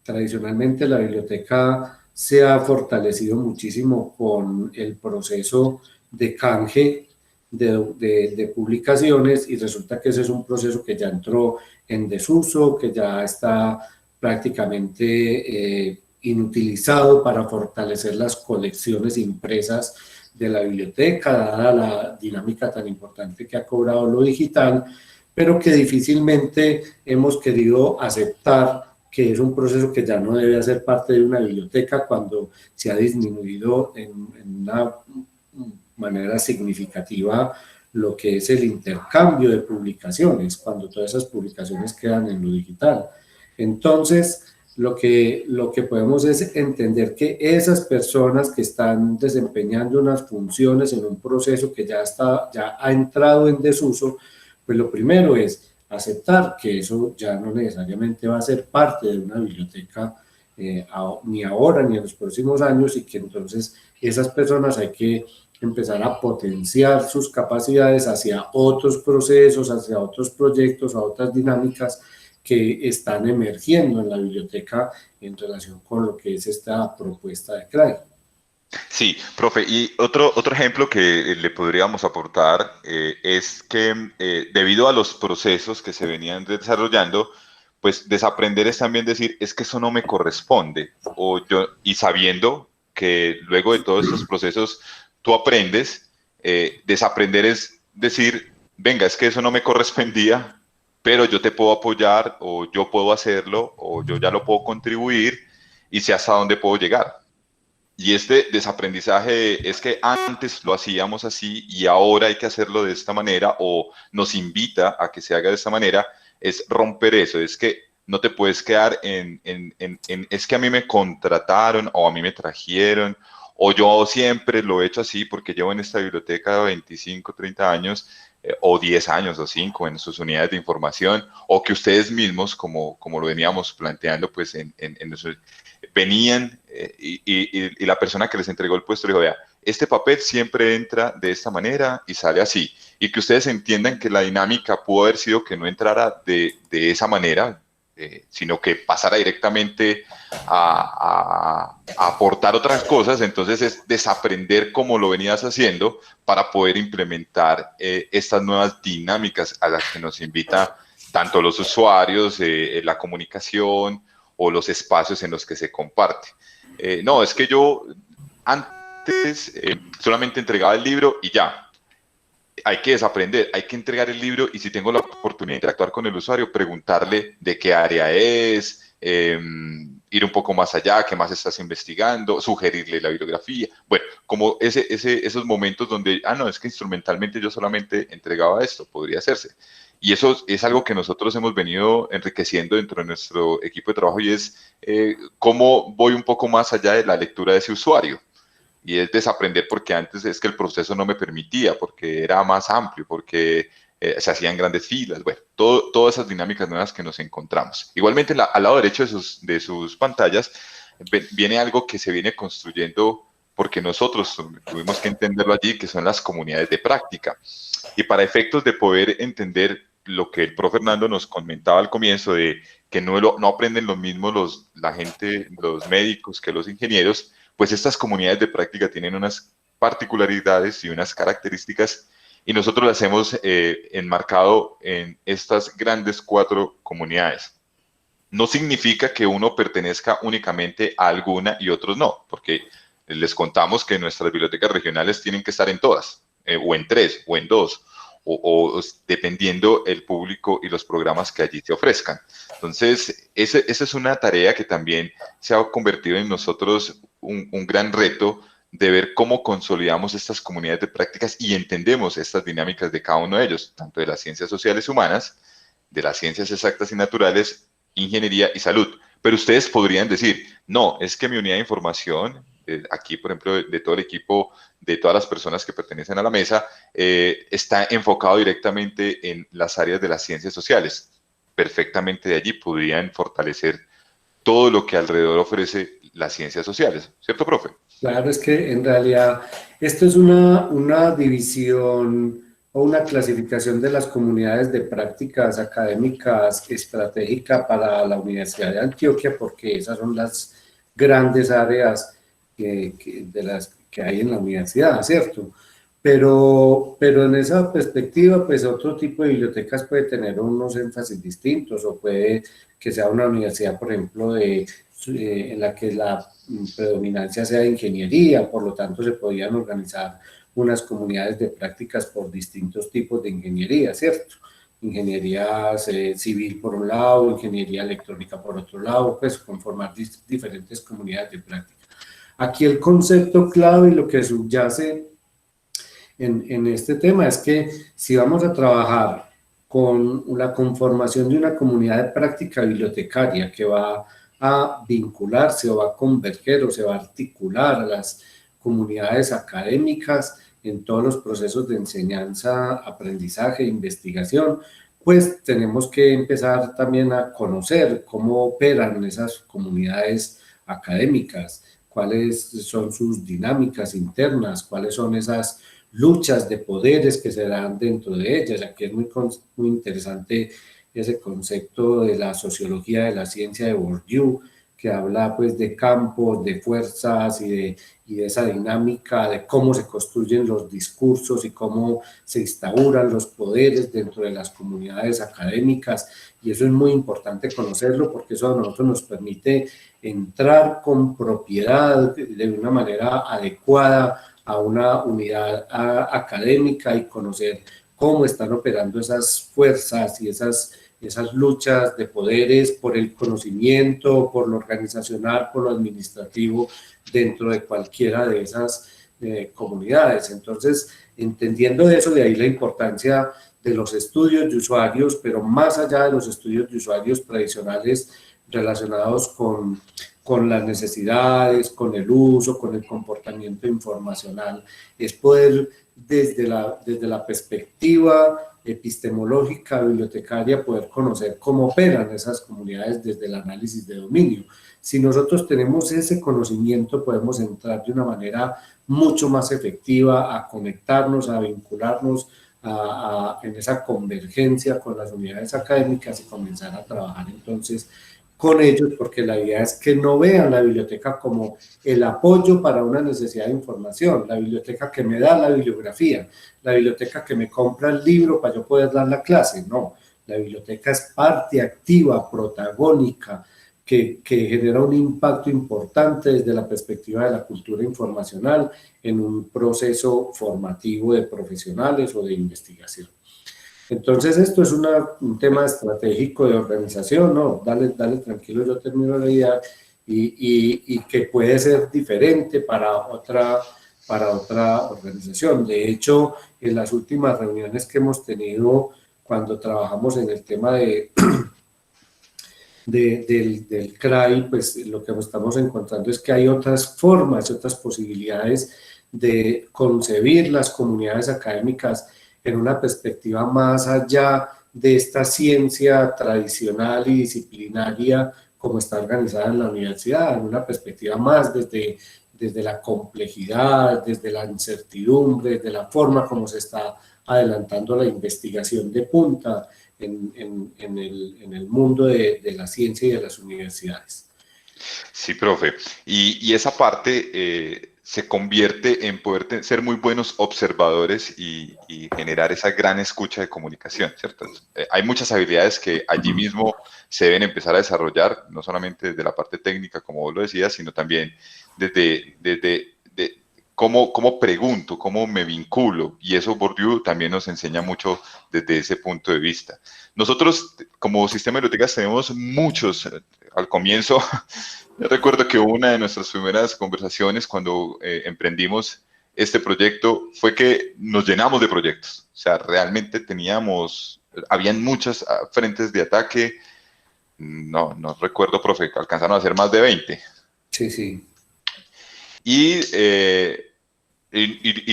tradicionalmente la biblioteca se ha fortalecido muchísimo con el proceso de canje de publicaciones y resulta que ese es un proceso que ya entró en desuso, que ya está prácticamente inutilizado para fortalecer las colecciones impresas de la biblioteca, dada la dinámica tan importante que ha cobrado lo digital, pero que difícilmente hemos querido aceptar que es un proceso que ya no debe hacer parte de una biblioteca cuando se ha disminuido en una manera significativa lo que es el intercambio de publicaciones, cuando todas esas publicaciones quedan en lo digital. Entonces, lo que podemos es entender que esas personas que están desempeñando unas funciones en un proceso que ya ha entrado en desuso, pues lo primero es aceptar que eso ya no necesariamente va a ser parte de una biblioteca ni ahora ni en los próximos años y que entonces esas personas hay que empezar a potenciar sus capacidades hacia otros procesos, hacia otros proyectos, a otras dinámicas que están emergiendo en la biblioteca en relación con lo que es esta propuesta de CRAI. Sí, profe, y otro ejemplo que le podríamos aportar es que debido a los procesos que se venían desarrollando, pues desaprender es también decir, es que eso no me corresponde, y sabiendo que luego de todos estos procesos tú aprendes, desaprender es decir, venga, es que eso no me correspondía, pero yo te puedo apoyar, o yo puedo hacerlo, o yo ya lo puedo contribuir, y sé hasta dónde puedo llegar. Y este desaprendizaje es que antes lo hacíamos así y ahora hay que hacerlo de esta manera o nos invita a que se haga de esta manera, es romper eso, es que no te puedes quedar es que a mí me contrataron o a mí me trajeron o yo siempre lo he hecho así porque llevo en esta biblioteca 25, 30 años o 10 años o 5 en sus unidades de información o que ustedes mismos, como lo veníamos planteando, pues venían y la persona que les entregó el puesto dijo, vea, este papel siempre entra de esta manera y sale así. Y que ustedes entiendan que la dinámica pudo haber sido que no entrara de esa manera, sino que pasara directamente a aportar otras cosas. Entonces es desaprender cómo lo venías haciendo para poder implementar estas nuevas dinámicas a las que nos invita tanto los usuarios, la comunicación o los espacios en los que se comparte. No, es que yo antes solamente entregaba el libro y ya. Hay que desaprender, hay que entregar el libro y si tengo la oportunidad de interactuar con el usuario, preguntarle de qué área es, ir un poco más allá, qué más estás investigando, sugerirle la bibliografía. Bueno, como esos momentos donde, no, es que instrumentalmente yo solamente entregaba esto, podría hacerse. Y eso es algo que nosotros hemos venido enriqueciendo dentro de nuestro equipo de trabajo y es cómo voy un poco más allá de la lectura de ese usuario. Y es desaprender porque antes es que el proceso no me permitía, porque era más amplio, porque se hacían grandes filas, bueno, todas esas dinámicas nuevas que nos encontramos. Igualmente, al lado derecho de sus pantallas viene algo que se viene construyendo porque nosotros tuvimos que entenderlo allí, que son las comunidades de práctica. Y para efectos de poder entender lo que el profe Fernando nos comentaba al comienzo, de que no aprenden lo mismo la gente, los médicos que los ingenieros, pues estas comunidades de práctica tienen unas particularidades y unas características y nosotros las hemos enmarcado en estas grandes 4 comunidades. No significa que uno pertenezca únicamente a alguna y otros no, porque les contamos que nuestras bibliotecas regionales tienen que estar en todas, o en 3, o en 2, o dependiendo el público y los programas que allí se ofrezcan. Entonces, esa es una tarea que también se ha convertido en nosotros un gran reto de ver cómo consolidamos estas comunidades de prácticas y entendemos estas dinámicas de cada uno de ellos, tanto de las ciencias sociales humanas, de las ciencias exactas y naturales, ingeniería y salud. Pero ustedes podrían decir, no, es que mi unidad de información, aquí por ejemplo de todo el equipo, de todas las personas que pertenecen a la mesa, está enfocado directamente en las áreas de las ciencias sociales. Perfectamente de allí podrían fortalecer todo lo que alrededor ofrece las ciencias sociales, ¿cierto, profe? Claro, es que en realidad esto es una división o una clasificación de las comunidades de prácticas académicas estratégica para la Universidad de Antioquia, porque esas son las grandes áreas de las que hay en la universidad, ¿cierto? Pero en esa perspectiva, pues otro tipo de bibliotecas puede tener unos énfasis distintos o puede que sea una universidad, por ejemplo, en la que la predominancia sea de ingeniería, por lo tanto se podrían organizar unas comunidades de prácticas por distintos tipos de ingeniería, ¿cierto? Ingeniería civil por un lado, ingeniería electrónica por otro lado, pues conformar diferentes comunidades de práctica. Aquí el concepto clave y lo que subyace en este tema es que si vamos a trabajar con la conformación de una comunidad de práctica bibliotecaria que va a vincularse o va a converger o se va a articular a las comunidades académicas en todos los procesos de enseñanza, aprendizaje, investigación, pues tenemos que empezar también a conocer cómo operan esas comunidades académicas, cuáles son sus dinámicas internas, cuáles son esas luchas de poderes que se dan dentro de ellas. Aquí es muy interesante ese concepto de la sociología de la ciencia de Bourdieu, que habla pues de campos, de fuerzas y de esa dinámica de cómo se construyen los discursos y cómo se instauran los poderes dentro de las comunidades académicas. Y eso es muy importante conocerlo porque eso a nosotros nos permite entrar con propiedad de una manera adecuada a una unidad académica y conocer cómo están operando esas fuerzas y esas luchas de poderes por el conocimiento, por lo organizacional, por lo administrativo dentro de cualquiera de esas comunidades. Entonces, entendiendo eso, de ahí la importancia de los estudios de usuarios, pero más allá de los estudios de usuarios tradicionales relacionados con las necesidades, con el uso, con el comportamiento informacional, es poder desde la perspectiva epistemológica, bibliotecaria, poder conocer cómo operan esas comunidades desde el análisis de dominio. Si nosotros tenemos ese conocimiento, podemos entrar de una manera mucho más efectiva a conectarnos, a vincularnos en esa convergencia con las unidades académicas y comenzar a trabajar entonces con ellos, porque la idea es que no vean la biblioteca como el apoyo para una necesidad de información, la biblioteca que me da la bibliografía, la biblioteca que me compra el libro para yo poder dar la clase. No, la biblioteca es parte activa, protagónica, que genera un impacto importante desde la perspectiva de la cultura informacional en un proceso formativo de profesionales o de investigación. Entonces, esto es un tema estratégico de organización, ¿no? Dale tranquilo, yo termino la idea. y que puede ser diferente para otra organización. De hecho, en las últimas reuniones que hemos tenido cuando trabajamos en el tema del CRAI, pues lo que estamos encontrando es que hay otras formas, otras posibilidades de concebir las comunidades académicas en una perspectiva más allá de esta ciencia tradicional y disciplinaria como está organizada en la universidad, en una perspectiva más desde la complejidad, desde la incertidumbre, desde la forma como se está adelantando la investigación de punta en el mundo de la ciencia y de las universidades. Sí, profe. Y esa parte se convierte en poder ser muy buenos observadores y generar esa gran escucha de comunicación, ¿cierto? Hay muchas habilidades que allí mismo se deben empezar a desarrollar, no solamente desde la parte técnica, como vos lo decías, sino también desde cómo pregunto, cómo me vinculo, y eso Bourdieu también nos enseña mucho desde ese punto de vista. Nosotros, como sistema de bibliotecas, tenemos muchos, al comienzo, yo recuerdo que una de nuestras primeras conversaciones cuando emprendimos este proyecto fue que nos llenamos de proyectos, o sea, realmente habían muchos frentes de ataque, no recuerdo, profe, alcanzaron a ser más de 20. Sí, sí. Y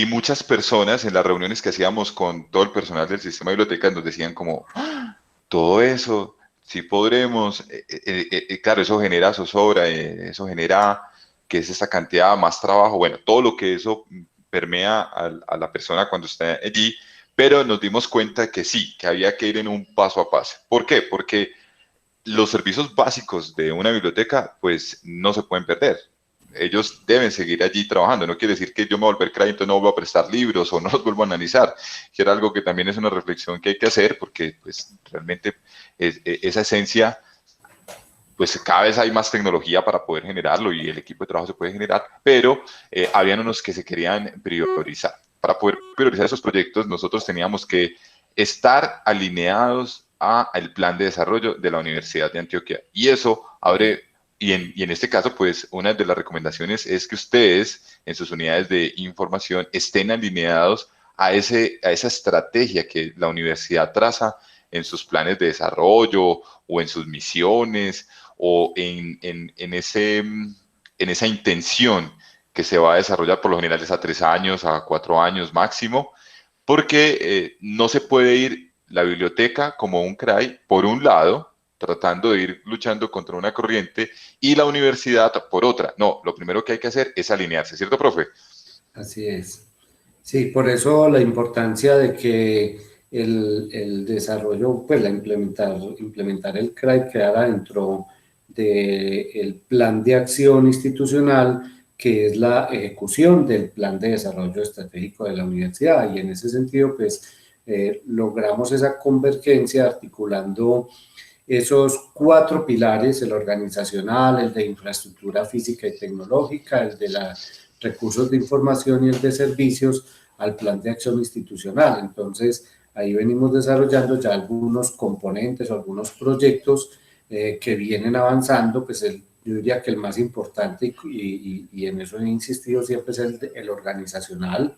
muchas personas en las reuniones que hacíamos con todo el personal del sistema de bibliotecas nos decían como, "Ah, todo eso, sí podremos, claro, eso genera zozobra, eso genera que es esta cantidad más trabajo, bueno, todo lo que eso permea a la persona cuando está allí, pero nos dimos cuenta que sí, que había que ir en un paso a paso. ¿Por qué? Porque los servicios básicos de una biblioteca, pues, no se pueden perder. Ellos deben seguir allí trabajando. No quiere decir que yo me voy a volver crack, entonces no vuelvo a prestar libros o no los vuelvo a analizar, que era algo que también es una reflexión que hay que hacer, porque pues realmente esa esencia, pues cada vez hay más tecnología para poder generarlo y el equipo de trabajo se puede generar, pero habían unos que se querían priorizar. Para poder priorizar esos proyectos, nosotros teníamos que estar alineados al plan de desarrollo de la Universidad de Antioquia. Y eso abre, y en este caso, pues una de las recomendaciones es que ustedes en sus unidades de información estén alineados a esa estrategia que la universidad traza en sus planes de desarrollo o en sus misiones o en esa intención que se va a desarrollar por lo general es a 3 años, a 4 años máximo, porque no se puede ir la biblioteca como un CRAI, por un lado, tratando de ir luchando contra una corriente, y la universidad por otra. No, lo primero que hay que hacer es alinearse, ¿cierto, profe? Así es. Sí, por eso la importancia de que el desarrollo, pues implementar el CRAI quedara dentro del plan de acción institucional, que es la ejecución del plan de desarrollo estratégico de la universidad. Y en ese sentido, pues, logramos esa convergencia articulando esos 4 pilares: el organizacional, el de infraestructura física y tecnológica, el de los recursos de información y el de servicios, al plan de acción institucional. Entonces, ahí venimos desarrollando ya algunos componentes o algunos proyectos que vienen avanzando. Pues yo diría que el más importante, y en eso he insistido siempre, es el organizacional.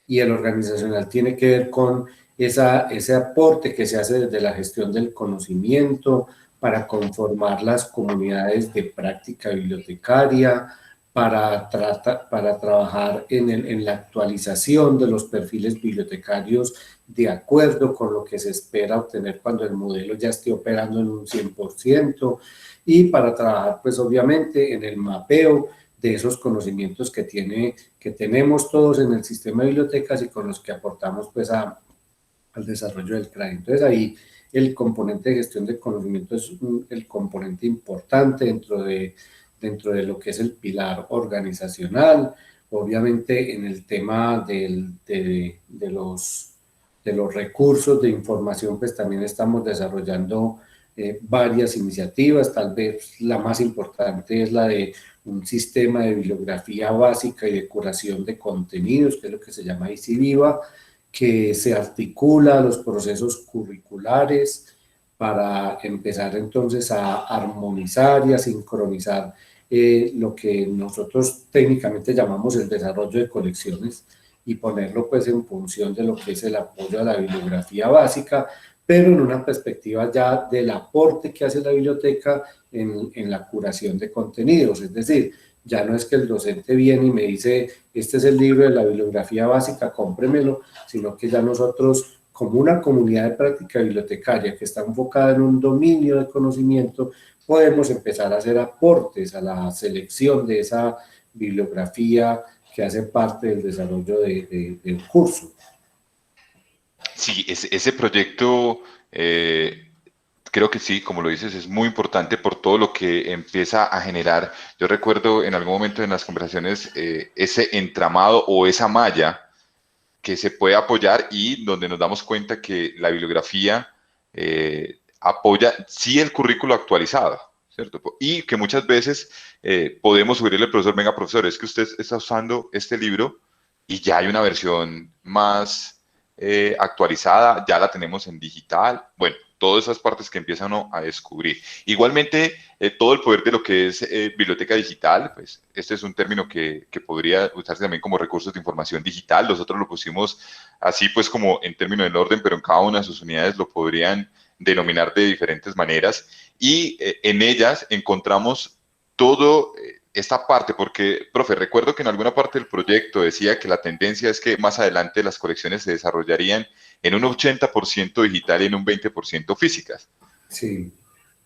Y el organizacional tiene que ver con ese aporte que se hace desde la gestión del conocimiento para conformar las comunidades de práctica bibliotecaria, para trabajar en la actualización de los perfiles bibliotecarios de acuerdo con lo que se espera obtener cuando el modelo ya esté operando en un 100%, y para trabajar, pues obviamente, en el mapeo de esos conocimientos que tenemos todos en el sistema de bibliotecas y con los que aportamos pues al desarrollo del CRAI. Entonces ahí el componente de gestión de conocimiento es el componente importante dentro de lo que es el pilar organizacional. Obviamente en el tema de los recursos de información, pues también estamos desarrollando varias iniciativas. Tal vez la más importante es la de un sistema de bibliografía básica y de curación de contenidos, que es lo que se llama ICIVIVA, que se articula a los procesos curriculares para empezar entonces a armonizar y a sincronizar lo que nosotros técnicamente llamamos el desarrollo de colecciones y ponerlo pues en función de lo que es el apoyo a la bibliografía básica, pero en una perspectiva ya del aporte que hace la biblioteca en la curación de contenidos, es decir, ya no es que el docente viene y me dice, este es el libro de la bibliografía básica, cómpremelo, sino que ya nosotros, como una comunidad de práctica bibliotecaria que está enfocada en un dominio de conocimiento, podemos empezar a hacer aportes a la selección de esa bibliografía que hace parte del desarrollo del curso. Sí, ese proyecto, creo que sí, como lo dices, es muy importante por todo lo que empieza a generar. Yo recuerdo en algún momento en las conversaciones ese entramado o esa malla que se puede apoyar y donde nos damos cuenta que la bibliografía apoya sí el currículo actualizado, ¿cierto? Y que muchas veces podemos subirle al profesor, venga profesor, es que usted está usando este libro y ya hay una versión más actualizada, ya la tenemos en digital, bueno, todas esas partes que empiezan uno a descubrir. Igualmente, todo el poder de lo que es biblioteca digital, pues este es un término que podría usarse también como recursos de información digital. Nosotros lo pusimos así pues como en términos del orden, pero en cada una de sus unidades lo podrían denominar de diferentes maneras y en ellas encontramos todo esta parte, porque, profe, recuerdo que en alguna parte del proyecto decía que la tendencia es que más adelante las colecciones se desarrollarían en un 80% digital y en un 20% físicas. Sí,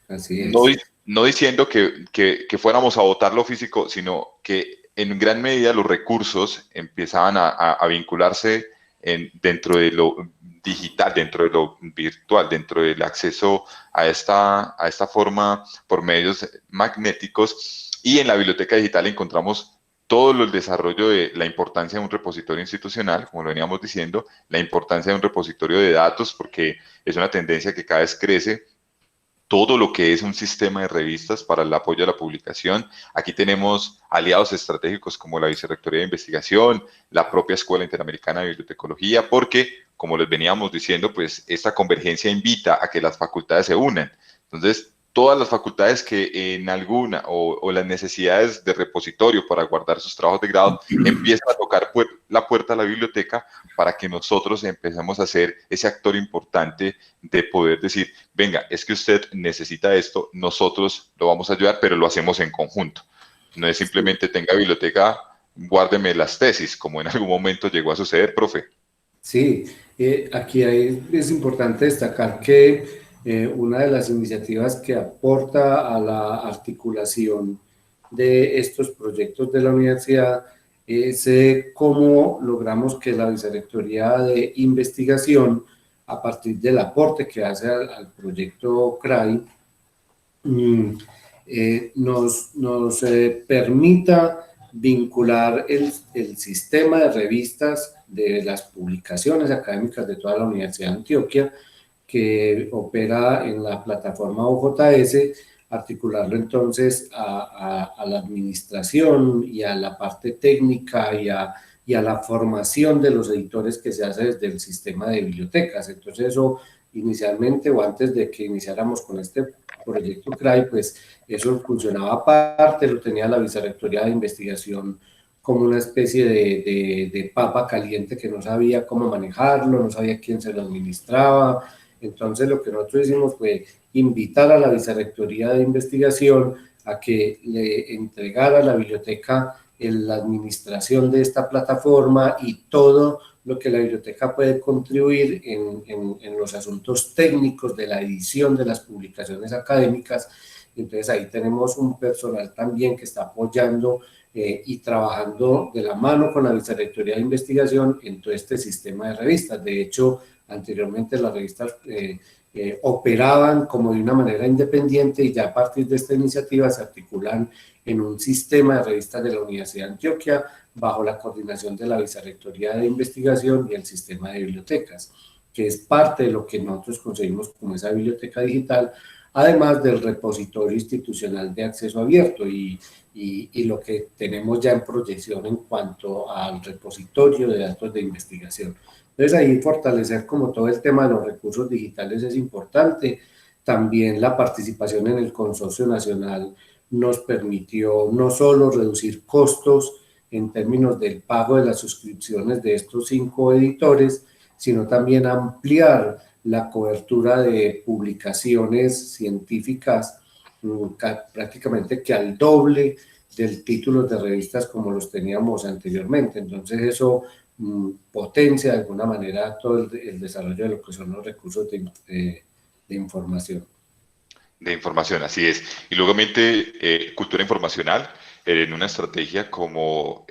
así No, es. no diciendo que fuéramos a votar lo físico, sino que en gran medida los recursos empezaban a vincularse dentro de lo digital, dentro de lo virtual, dentro del acceso a esta forma por medios magnéticos. Y en la biblioteca digital encontramos todo el desarrollo de la importancia de un repositorio institucional, como lo veníamos diciendo, la importancia de un repositorio de datos, porque es una tendencia que cada vez crece, todo lo que es un sistema de revistas para el apoyo a la publicación. Aquí tenemos aliados estratégicos como la Vicerrectoría de Investigación, la propia Escuela Interamericana de Bibliotecología, porque, como les veníamos diciendo, pues esta convergencia invita a que las facultades se unan. Entonces, todas las facultades que en alguna o las necesidades de repositorio para guardar sus trabajos de grado empiezan a tocar la puerta a la biblioteca para que nosotros empecemos a ser ese actor importante de poder decir, venga, es que usted necesita esto, nosotros lo vamos a ayudar, pero lo hacemos en conjunto. No es Sí. simplemente tenga biblioteca, guárdeme las tesis, como en algún momento llegó a suceder, profe. Sí, aquí es importante destacar que una de las iniciativas que aporta a la articulación de estos proyectos de la universidad es cómo logramos que la Vicerrectoría de Investigación, a partir del aporte que hace al proyecto CRAI, mm, nos permita vincular el sistema de revistas de las publicaciones académicas de toda la Universidad de Antioquia, que opera en la plataforma OJS, articularlo entonces a la administración y a la parte técnica y a la formación de los editores que se hace desde el sistema de bibliotecas. Entonces eso inicialmente o antes de que iniciáramos con este proyecto CRAI, pues eso funcionaba aparte, lo tenía la Vicerrectoría de Investigación como una especie de papa caliente que no sabía cómo manejarlo, no sabía quién se lo administraba. Entonces lo que nosotros hicimos fue invitar a la Vicerrectoría de Investigación a que le entregara a la biblioteca la administración de esta plataforma y todo lo que la biblioteca puede contribuir en los asuntos técnicos de la edición de las publicaciones académicas. Entonces ahí tenemos un personal también que está apoyando y trabajando de la mano con la Vicerrectoría de Investigación en todo este sistema de revistas. De hecho, anteriormente las revistas operaban como de una manera independiente y ya a partir de esta iniciativa se articulan en un sistema de revistas de la Universidad de Antioquia bajo la coordinación de la Vicerrectoría de Investigación y el sistema de bibliotecas, que es parte de lo que nosotros conseguimos como esa biblioteca digital, además del repositorio institucional de acceso abierto y lo que tenemos ya en proyección en cuanto al repositorio de datos de investigación. Entonces ahí fortalecer como todo el tema de los recursos digitales es importante. también la participación en el Consorcio Nacional nos permitió no solo reducir costos en términos del pago de las suscripciones de estos 5 editores, sino también ampliar la cobertura de publicaciones científicas prácticamente que al doble del título de revistas como los teníamos anteriormente. Entonces eso potencia de alguna manera todo el desarrollo de lo que son los recursos de información. De información, así es. Y luego, cultura informacional, en una estrategia como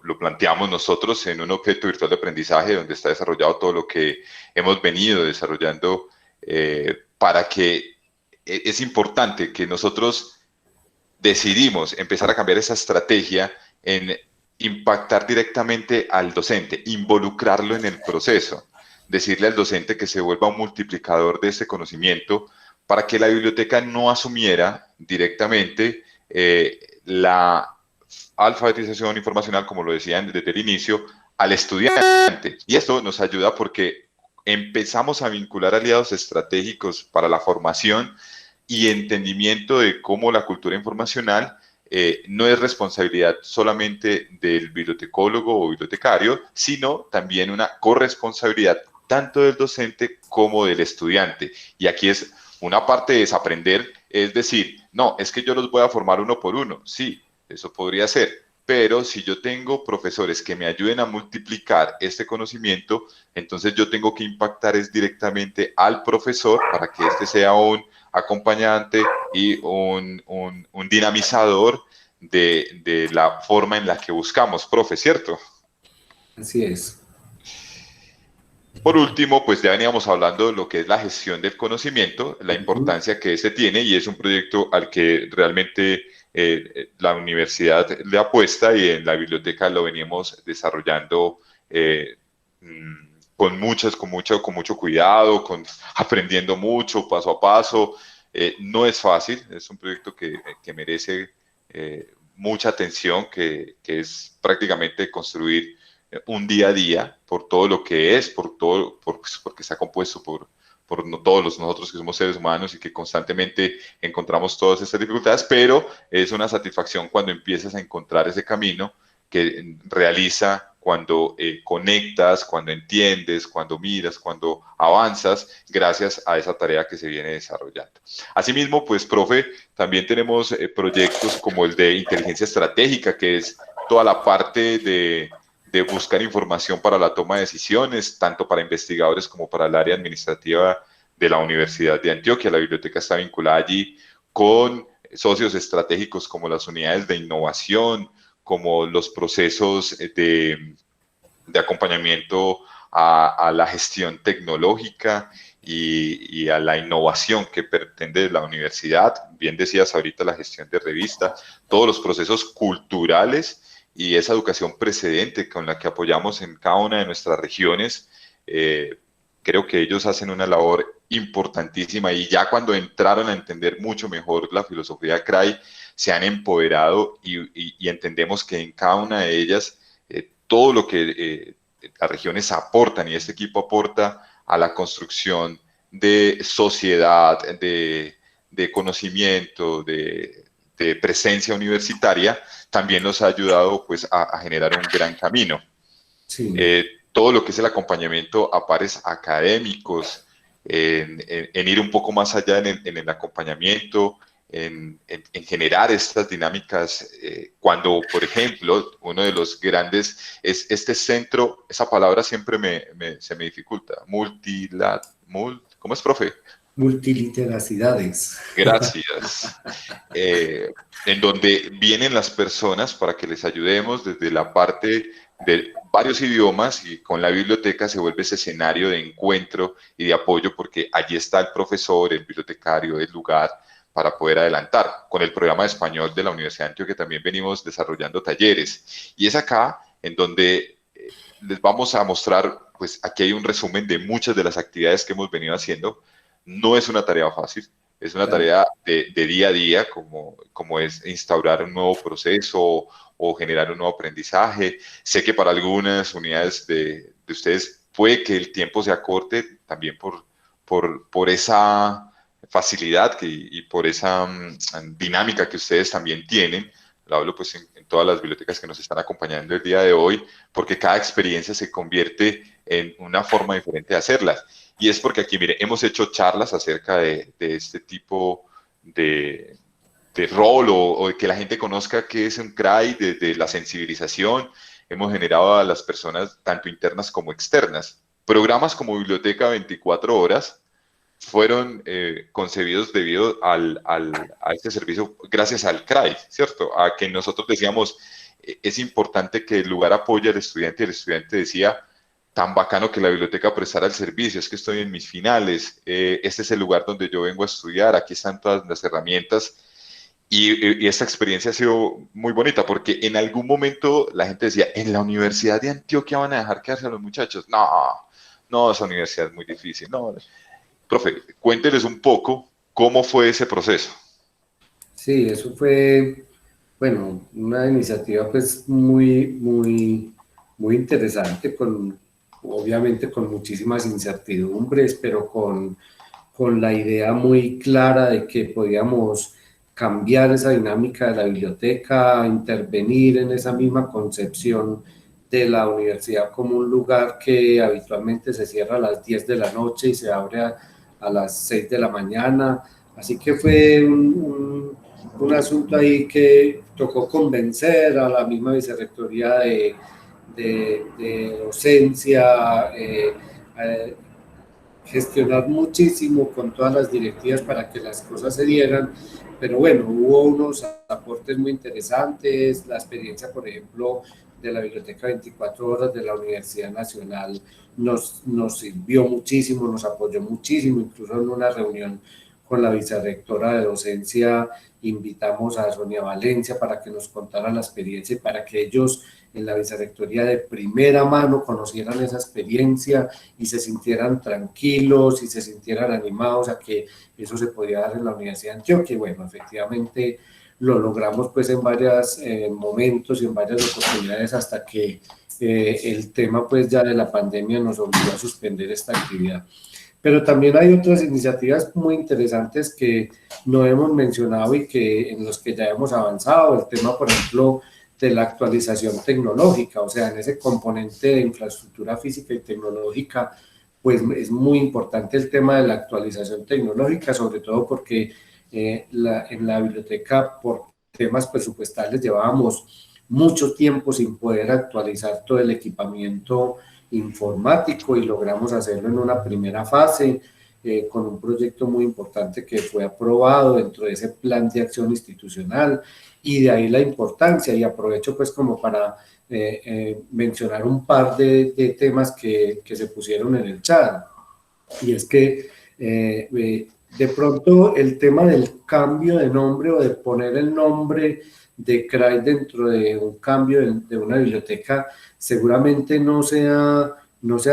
lo planteamos nosotros en un objeto virtual de aprendizaje donde está desarrollado todo lo que hemos venido desarrollando para que es importante que nosotros decidimos empezar a cambiar esa estrategia en impactar directamente al docente, involucrarlo en el proceso, decirle al docente que se vuelva un multiplicador de este conocimiento para que la biblioteca no asumiera directamente la alfabetización informacional, como lo decían desde el inicio, al estudiante. Y esto nos ayuda porque empezamos a vincular aliados estratégicos para la formación y entendimiento de cómo la cultura informacional no es responsabilidad solamente del bibliotecólogo o bibliotecario, sino también una corresponsabilidad tanto del docente como del estudiante. Y aquí es una parte de desaprender, es decir, no, es que yo los voy a formar uno por uno. Sí, eso podría ser, pero si yo tengo profesores que me ayuden a multiplicar este conocimiento, entonces yo tengo que impactar es directamente al profesor para que este sea un acompañante y un dinamizador de la forma en la que buscamos, profe, ¿cierto? Así es. Por último, pues ya veníamos hablando de lo que es la gestión del conocimiento, la importancia que este tiene y es un proyecto al que realmente la universidad le apuesta y en la biblioteca lo veníamos desarrollando con mucho cuidado, aprendiendo mucho, paso a paso. No es fácil, es un proyecto que merece mucha atención, que es prácticamente construir un día a día por todo lo que es, porque está compuesto por todos nosotros que somos seres humanos y que constantemente encontramos todas estas dificultades, pero es una satisfacción cuando empiezas a encontrar ese camino que realiza cuando conectas, cuando entiendes, cuando miras, cuando avanzas, gracias a esa tarea que se viene desarrollando. Asimismo, pues, profe, también tenemos proyectos como el de inteligencia estratégica, que es toda la parte de buscar información para la toma de decisiones, tanto para investigadores como para el área administrativa de la Universidad de Antioquia. La biblioteca está vinculada allí con socios estratégicos como las unidades de innovación, como los procesos de acompañamiento a la gestión tecnológica y a la innovación que pretende la universidad. Bien decías ahorita la gestión de revistas, todos los procesos culturales y esa educación precedente con la que apoyamos en cada una de nuestras regiones. Creo que ellos hacen una labor importantísima y ya cuando entraron a entender mucho mejor la filosofía de CRAI, se han empoderado y entendemos que en cada una de ellas todo lo que las regiones aportan y este equipo aporta a la construcción de sociedad, de conocimiento, de presencia universitaria, también nos ha ayudado pues a generar un gran camino. Sí. Todo lo que es el acompañamiento a pares académicos, en ir un poco más allá en el acompañamiento, en generar estas dinámicas, cuando, por ejemplo, uno de los grandes es este centro, esa palabra siempre se me dificulta, ¿cómo es, profe? Multiliteracidades. Gracias. En donde vienen las personas para que les ayudemos desde la parte de varios idiomas y con la biblioteca se vuelve ese escenario de encuentro y de apoyo porque allí está el profesor, el bibliotecario, el lugar para poder adelantar. Con el programa de español de la Universidad de Antioquia también venimos desarrollando talleres y es acá en donde les vamos a mostrar, pues aquí hay un resumen de muchas de las actividades que hemos venido haciendo. No es una tarea fácil, es una tarea de día a día, como es instaurar un nuevo proceso o generar un nuevo aprendizaje. Sé que para algunas unidades de ustedes puede que el tiempo se acorte también por esa facilidad y por esa dinámica que ustedes también tienen. Lo hablo pues en todas las bibliotecas que nos están acompañando el día de hoy, porque cada experiencia se convierte en una forma diferente de hacerlas. Y es porque aquí, mire, hemos hecho charlas acerca de este tipo de rol o de que la gente conozca qué es un CRAI, de la sensibilización. Hemos generado a las personas, tanto internas como externas. Programas como Biblioteca 24 horas fueron concebidos debido a este servicio gracias al CRAI, ¿cierto? A que nosotros decíamos, es importante que el lugar apoye al estudiante, y el estudiante decía, tan bacano que la biblioteca prestara el servicio, es que estoy en mis finales, este es el lugar donde yo vengo a estudiar, aquí están todas las herramientas, y esta experiencia ha sido muy bonita, porque en algún momento la gente decía, en la Universidad de Antioquia van a dejar quedarse a los muchachos, no, no, esa universidad es muy difícil, no. Profe, cuénteles un poco cómo fue ese proceso. Sí, eso fue, bueno, una iniciativa pues muy interesante, obviamente con muchísimas incertidumbres, pero con la idea muy clara de que podíamos cambiar esa dinámica de la biblioteca, intervenir en esa misma concepción de la universidad como un lugar que habitualmente se cierra a las 10 de la noche y se abre a las 6 de la mañana. Así que fue un asunto ahí que tocó convencer a la misma vicerrectoría de docencia, gestionar muchísimo con todas las directivas para que las cosas se dieran, pero bueno, hubo unos aportes muy interesantes, la experiencia, por ejemplo, de la Biblioteca 24 Horas de la Universidad Nacional nos sirvió muchísimo, nos apoyó muchísimo, incluso en una reunión con la vicerrectora de docencia invitamos a Sonia Valencia para que nos contara la experiencia y para que ellos en la vicerrectoría de primera mano conocieran esa experiencia y se sintieran tranquilos y se sintieran animados a que eso se podía dar en la Universidad de Antioquia. Y bueno, efectivamente lo logramos pues en varios momentos y en varias oportunidades hasta que el tema pues ya de la pandemia nos obligó a suspender esta actividad. Pero también hay otras iniciativas muy interesantes que no hemos mencionado y que en los que ya hemos avanzado. El tema, por ejemplo, de la actualización tecnológica, o sea, en ese componente de infraestructura física y tecnológica, pues es muy importante el tema de la actualización tecnológica, sobre todo porque en la biblioteca, por temas presupuestales, llevábamos mucho tiempo sin poder actualizar todo el equipamiento informático y logramos hacerlo en una primera fase con un proyecto muy importante que fue aprobado dentro de ese plan de acción institucional y de ahí la importancia y aprovecho pues como para mencionar un par de temas que se pusieron en el chat y es que de pronto el tema del cambio de nombre o de poner el nombre de CRAI dentro de un cambio de una biblioteca seguramente no sea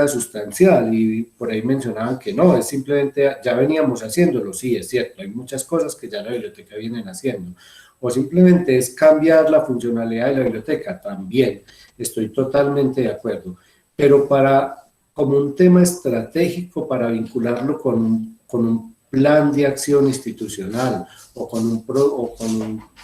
sustancial y por ahí mencionaban que no, es simplemente ya veníamos haciéndolo, sí, es cierto, hay muchas cosas que ya la biblioteca vienen haciendo, o simplemente es cambiar la funcionalidad de la biblioteca, también estoy totalmente de acuerdo, pero como un tema estratégico para vincularlo con un plan de acción institucional o con un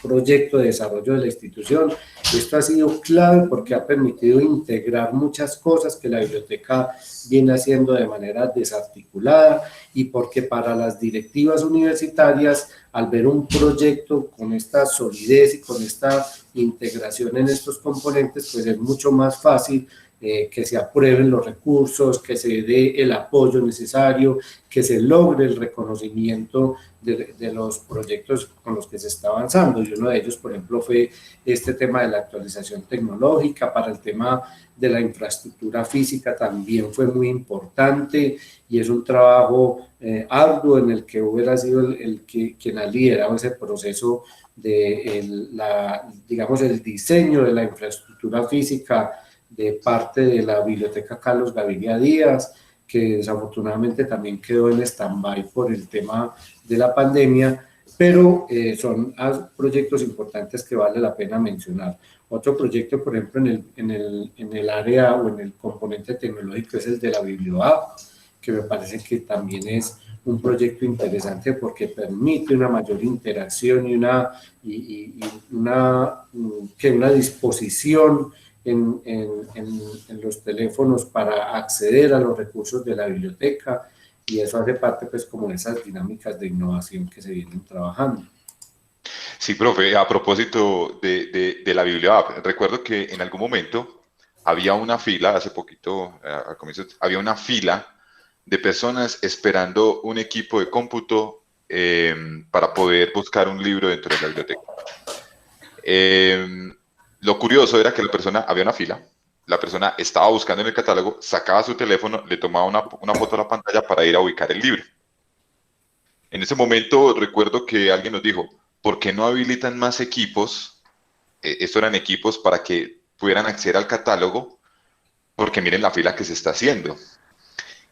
proyecto de desarrollo de la institución. Esto ha sido clave porque ha permitido integrar muchas cosas que la biblioteca viene haciendo de manera desarticulada y porque para las directivas universitarias, al ver un proyecto con esta solidez y con esta integración en estos componentes, pues es mucho más fácil que se aprueben los recursos, que se dé el apoyo necesario, que se logre el reconocimiento de los proyectos con los que se está avanzando. Y uno de ellos, por ejemplo, fue este tema de la actualización tecnológica. Para el tema de la infraestructura física también fue muy importante y es un trabajo arduo en el que hubiera sido quien ha liderado ese proceso de digamos, el diseño de la infraestructura física de parte de la Biblioteca Carlos Gaviria Díaz, que desafortunadamente también quedó en stand-by por el tema de la pandemia, pero son proyectos importantes que vale la pena mencionar. Otro proyecto, por ejemplo, en el área o en el componente tecnológico es el de la BiblioApp, que me parece que también es un proyecto interesante porque permite una mayor interacción y una disposición en los teléfonos para acceder a los recursos de la biblioteca, y eso hace parte pues como de esas dinámicas de innovación que se vienen trabajando. Sí, profe, a propósito de la Biblia App, recuerdo que en algún momento había una fila, hace poquito, al comienzo, había una fila de personas esperando un equipo de cómputo para poder buscar un libro dentro de la biblioteca. Eh, lo curioso era que la persona, había una fila, la persona estaba buscando en el catálogo, sacaba su teléfono, le tomaba una foto a la pantalla para ir a ubicar el libro. En ese momento recuerdo que alguien nos dijo, ¿por qué no habilitan más equipos? Estos eran equipos para que pudieran acceder al catálogo, porque miren la fila que se está haciendo.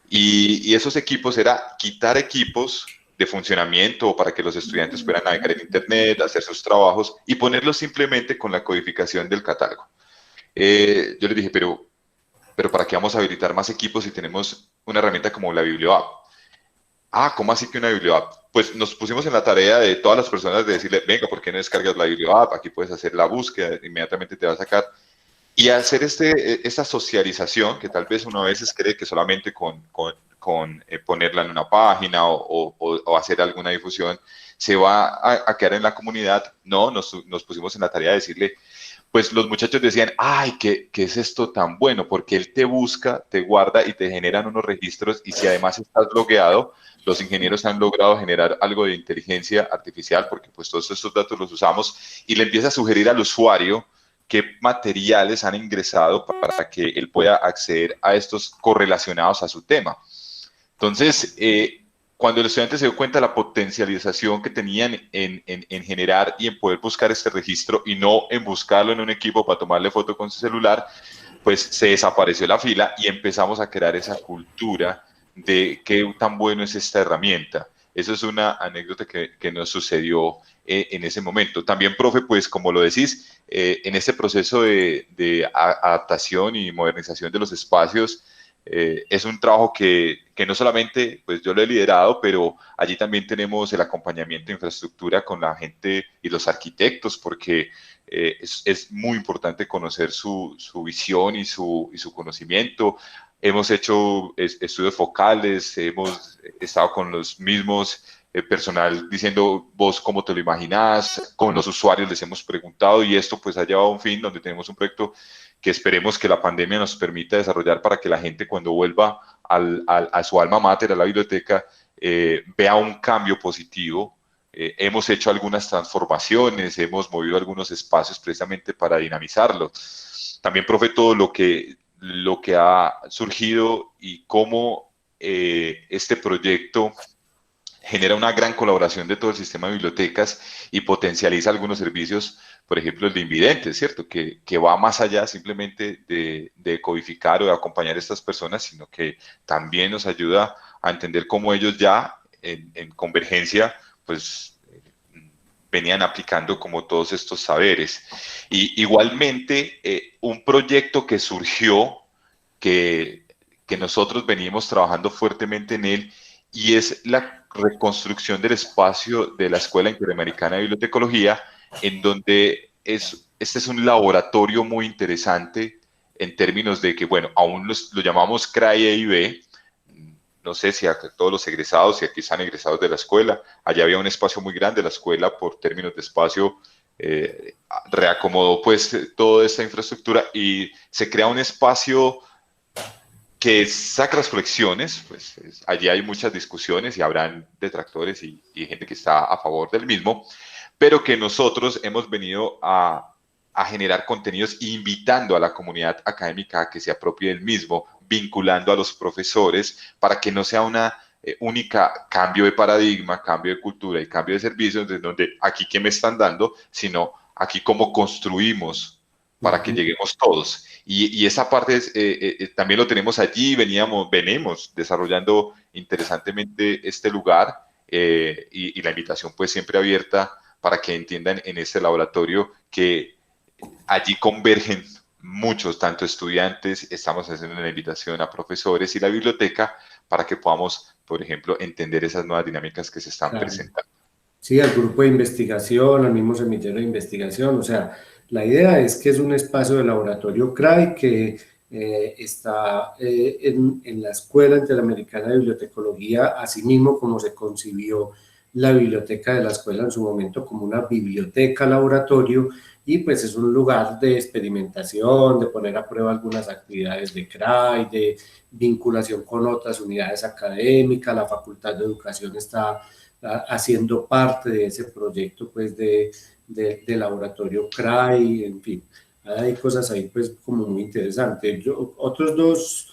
Y esos equipos era quitar equipos de funcionamiento para que los estudiantes puedan navegar en Internet, hacer sus trabajos y ponerlos simplemente con la codificación del catálogo. Yo les dije, pero ¿para qué vamos a habilitar más equipos si tenemos una herramienta como la BiblioApp? Ah, ¿cómo así que una BiblioApp? Pues nos pusimos en la tarea de todas las personas de decirle, venga, ¿por qué no descargas la BiblioApp? Aquí puedes hacer la búsqueda, inmediatamente te va a sacar. Y hacer esta socialización, que tal vez uno a veces cree que solamente con ponerla en una página o hacer alguna difusión se va a quedar en la comunidad. No, nos pusimos en la tarea de decirle, pues los muchachos decían, ay, ¿qué es esto tan bueno? Porque él te busca, te guarda y te generan unos registros, y si además estás logueado, los ingenieros han logrado generar algo de inteligencia artificial, porque pues todos estos datos los usamos, y le empieza a sugerir al usuario qué materiales han ingresado para que él pueda acceder a estos correlacionados a su tema. Entonces, cuando el estudiante se dio cuenta de la potencialización que tenían en generar y en poder buscar este registro y no en buscarlo en un equipo para tomarle foto con su celular, pues se desapareció la fila y empezamos a crear esa cultura de qué tan bueno es esta herramienta. Eso es una anécdota que nos sucedió en ese momento. También, profe, pues como lo decís, en este proceso de adaptación y modernización de los espacios, es un trabajo que no solamente pues yo lo he liderado, pero allí también tenemos el acompañamiento de infraestructura con la gente y los arquitectos, porque es muy importante conocer su visión y su conocimiento. Hemos hecho estudios focales, hemos estado con los mismos personal diciendo vos cómo te lo imaginás, con los usuarios les hemos preguntado, y esto pues ha llevado a un fin donde tenemos un proyecto que esperemos que la pandemia nos permita desarrollar para que la gente cuando vuelva a su alma mater, a la biblioteca, vea un cambio positivo. Hemos hecho algunas transformaciones, hemos movido algunos espacios precisamente para dinamizarlo. También, profe, todo lo que ha surgido y cómo este proyecto genera una gran colaboración de todo el sistema de bibliotecas y potencializa algunos servicios, por ejemplo, el de invidentes, ¿cierto? Que va más allá simplemente de codificar o de acompañar a estas personas, sino que también nos ayuda a entender cómo ellos ya en convergencia, pues venían aplicando como todos estos saberes. Y igualmente, un proyecto que surgió, que, que nosotros venimos trabajando fuertemente en él, y es la reconstrucción del espacio de la Escuela Interamericana de Bibliotecología, en donde este es un laboratorio muy interesante en términos de que, bueno, aún lo llamamos CRAI EIB. No sé si a todos los egresados, si aquí están egresados de la escuela, allá había un espacio muy grande, la escuela por términos de espacio reacomodó pues toda esta infraestructura y se crea un espacio que saca las colecciones. Pues allí hay muchas discusiones y habrán detractores y gente que está a favor del mismo, pero que nosotros hemos venido a generar contenidos invitando a la comunidad académica a que se apropie del mismo, vinculando a los profesores para que no sea una única cambio de paradigma, cambio de cultura y cambio de servicios, de donde aquí qué me están dando, sino aquí cómo construimos para que lleguemos todos. Y esa parte también lo tenemos allí, venimos desarrollando interesantemente este lugar, y la invitación pues siempre abierta para que entiendan en este laboratorio que allí convergen muchos, tanto estudiantes, estamos haciendo una invitación a profesores y la biblioteca para que podamos, por ejemplo, entender esas nuevas dinámicas que se están Claro. presentando. Sí, al grupo de investigación, al mismo semillero de investigación. O sea, la idea es que es un espacio de laboratorio CRAI que está en la Escuela Interamericana de Bibliotecología, así mismo como se concibió la biblioteca de la escuela en su momento como una biblioteca laboratorio, y pues es un lugar de experimentación, de poner a prueba algunas actividades de CRAI, de vinculación con otras unidades académicas. La Facultad de Educación está haciendo parte de ese proyecto pues de laboratorio CRAI, en fin, hay cosas ahí pues como muy interesantes. Otros dos,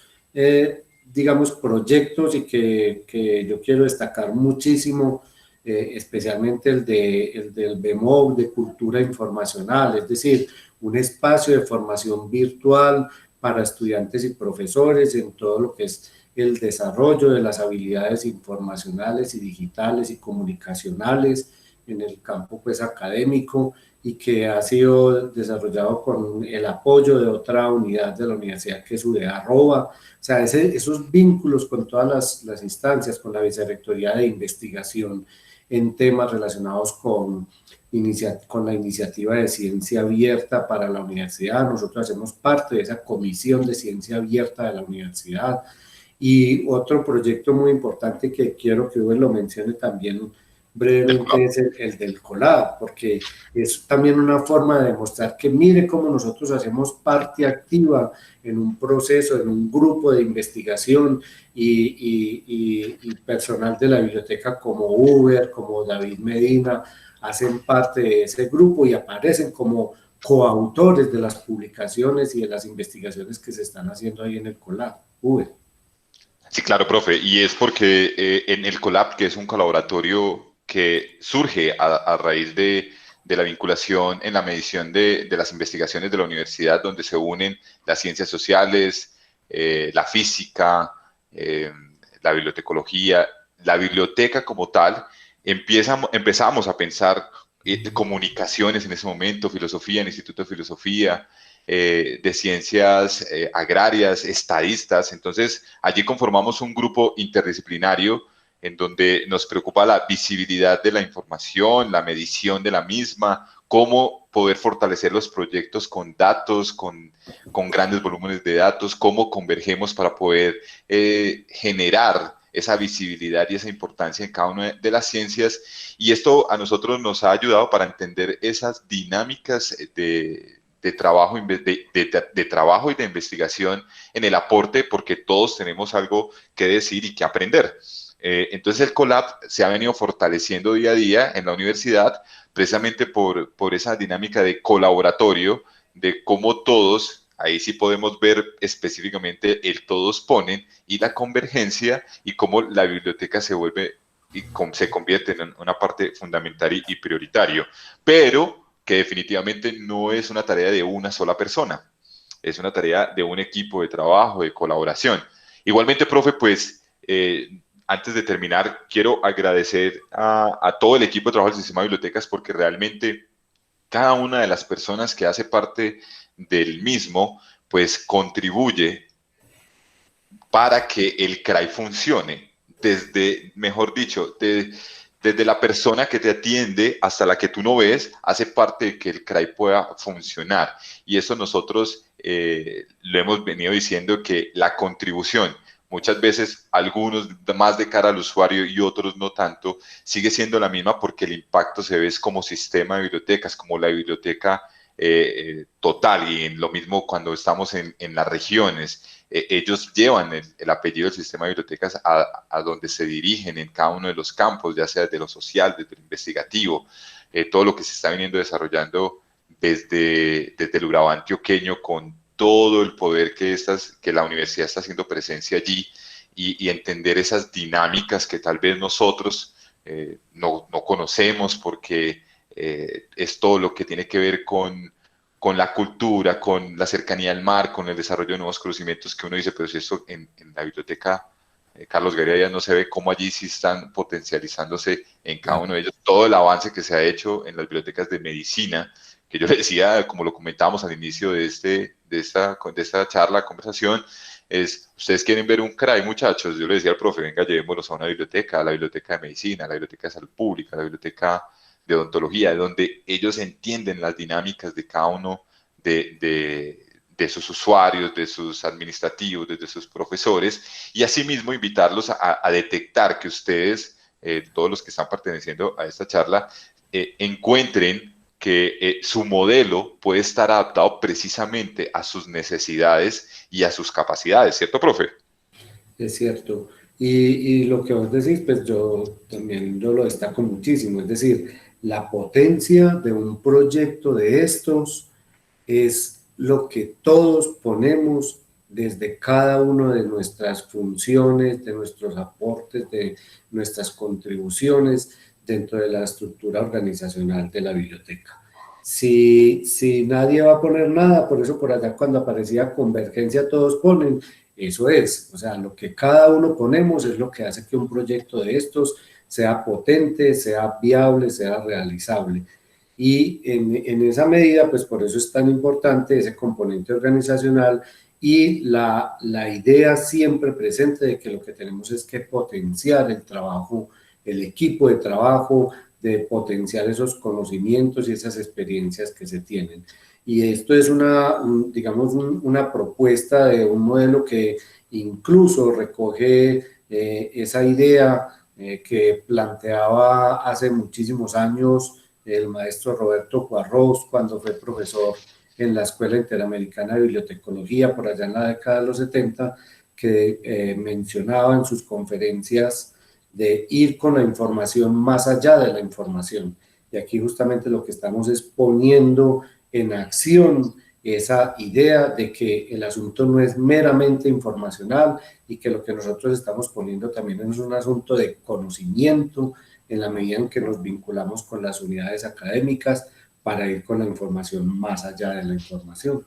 digamos, proyectos y que yo quiero destacar muchísimo, especialmente el del BEMOV, de cultura informacional, es decir, un espacio de formación virtual para estudiantes y profesores en todo lo que es el desarrollo de las habilidades informacionales y digitales y comunicacionales en el campo pues académico, y que ha sido desarrollado con el apoyo de otra unidad de la universidad que es UDEA Arroba. O sea, esos vínculos con todas las instancias, con la Vicerrectoría de Investigación en temas relacionados con la iniciativa de ciencia abierta para la universidad. Nosotros hacemos parte de esa comisión de ciencia abierta de la universidad. Y otro proyecto muy importante que quiero que Uber lo mencione también brevemente es el del collab, porque es también una forma de demostrar que mire cómo nosotros hacemos parte activa en un proceso, en un grupo de investigación, y personal de la biblioteca como Uber, como David Medina, hacen parte de ese grupo y aparecen como coautores de las publicaciones y de las investigaciones que se están haciendo ahí en el collab. Uber. Sí, claro, profe, y es porque en el Colab, que es un colaboratorio que surge a raíz de la vinculación en la medición de las investigaciones de la universidad, donde se unen las ciencias sociales, la física, eh, la bibliotecología, la biblioteca como tal, empezamos a pensar comunicaciones en ese momento, filosofía, en el Instituto de Filosofía, de ciencias agrarias, estadistas. Entonces, allí conformamos un grupo interdisciplinario en donde nos preocupa la visibilidad de la información, la medición de la misma, cómo poder fortalecer los proyectos con datos, con grandes volúmenes de datos, cómo convergemos para poder generar esa visibilidad y esa importancia en cada una de las ciencias. Y esto a nosotros nos ha ayudado para entender esas dinámicas de trabajo, de trabajo y de investigación en el aporte, porque todos tenemos algo que decir y que aprender. Entonces el Colab se ha venido fortaleciendo día a día en la universidad, precisamente por esa dinámica de colaboratorio, de cómo todos, ahí sí podemos ver específicamente el todos ponen y la convergencia, y cómo la biblioteca se vuelve y se convierte en una parte fundamental y prioritario. Pero que definitivamente no es una tarea de una sola persona, es una tarea de un equipo de trabajo, de colaboración. Igualmente, profe, pues antes de terminar, quiero agradecer a todo el equipo de trabajo del sistema de bibliotecas, porque realmente cada una de las personas que hace parte del mismo, pues contribuye para que el CRAI funcione, desde, mejor dicho, desde la persona que te atiende hasta la que tú no ves, hace parte de que el CRAI pueda funcionar. Y eso nosotros lo hemos venido diciendo, que la contribución, muchas veces algunos más de cara al usuario y otros no tanto, sigue siendo la misma, porque el impacto se ve como sistema de bibliotecas, como la biblioteca total. Y en lo mismo cuando estamos en las regiones, ellos llevan el apellido del sistema de bibliotecas a donde se dirigen en cada uno de los campos, ya sea desde lo social, desde lo investigativo, todo lo que se está viniendo desarrollando desde el Urabá antioqueño, con todo el poder que la universidad está haciendo presencia allí, y entender esas dinámicas que tal vez nosotros no conocemos, porque es todo lo que tiene que ver con la cultura, con la cercanía al mar, con el desarrollo de nuevos conocimientos, que uno dice, pero si esto en la biblioteca Carlos Gaviria no se ve, cómo allí sí están potencializándose en cada uno de ellos todo el avance que se ha hecho en las bibliotecas de medicina, que yo le decía, como lo comentábamos al inicio de esta charla, conversación, es, ustedes quieren ver un CRAI, muchachos, yo le decía al profe, venga, llevémoslos a una biblioteca, a la biblioteca de medicina, a la biblioteca de salud pública, a la biblioteca de odontología, donde ellos entienden las dinámicas de cada uno de sus usuarios, de sus administrativos, de sus profesores, y asimismo invitarlos a detectar que ustedes, todos los que están perteneciendo a esta charla, encuentren que su modelo puede estar adaptado precisamente a sus necesidades y a sus capacidades, ¿cierto, profe? Es cierto. Y lo que vos decís, pues yo lo destaco muchísimo. Es decir, la potencia de un proyecto de estos es lo que todos ponemos desde cada una de nuestras funciones, de nuestros aportes, de nuestras contribuciones dentro de la estructura organizacional de la biblioteca. Si nadie va a poner nada, por eso por allá cuando aparecía Convergencia todos ponen, eso es, o sea, lo que cada uno ponemos es lo que hace que un proyecto de estos sea potente, sea viable, sea realizable. Y en esa medida, pues por eso es tan importante ese componente organizacional y la idea siempre presente de que lo que tenemos es que potenciar el trabajo, el equipo de trabajo, de potenciar esos conocimientos y esas experiencias que se tienen. Y esto es digamos, una propuesta de un modelo que incluso recoge esa idea que planteaba hace muchísimos años el maestro Roberto Cuarros cuando fue profesor en la Escuela Interamericana de Bibliotecología por allá en la década de los 70, que mencionaba en sus conferencias de ir con la información más allá de la información. Y aquí justamente lo que estamos es poniendo en acción esa idea de que el asunto no es meramente informacional y que lo que nosotros estamos poniendo también es un asunto de conocimiento en la medida en que nos vinculamos con las unidades académicas para ir con la información más allá de la información.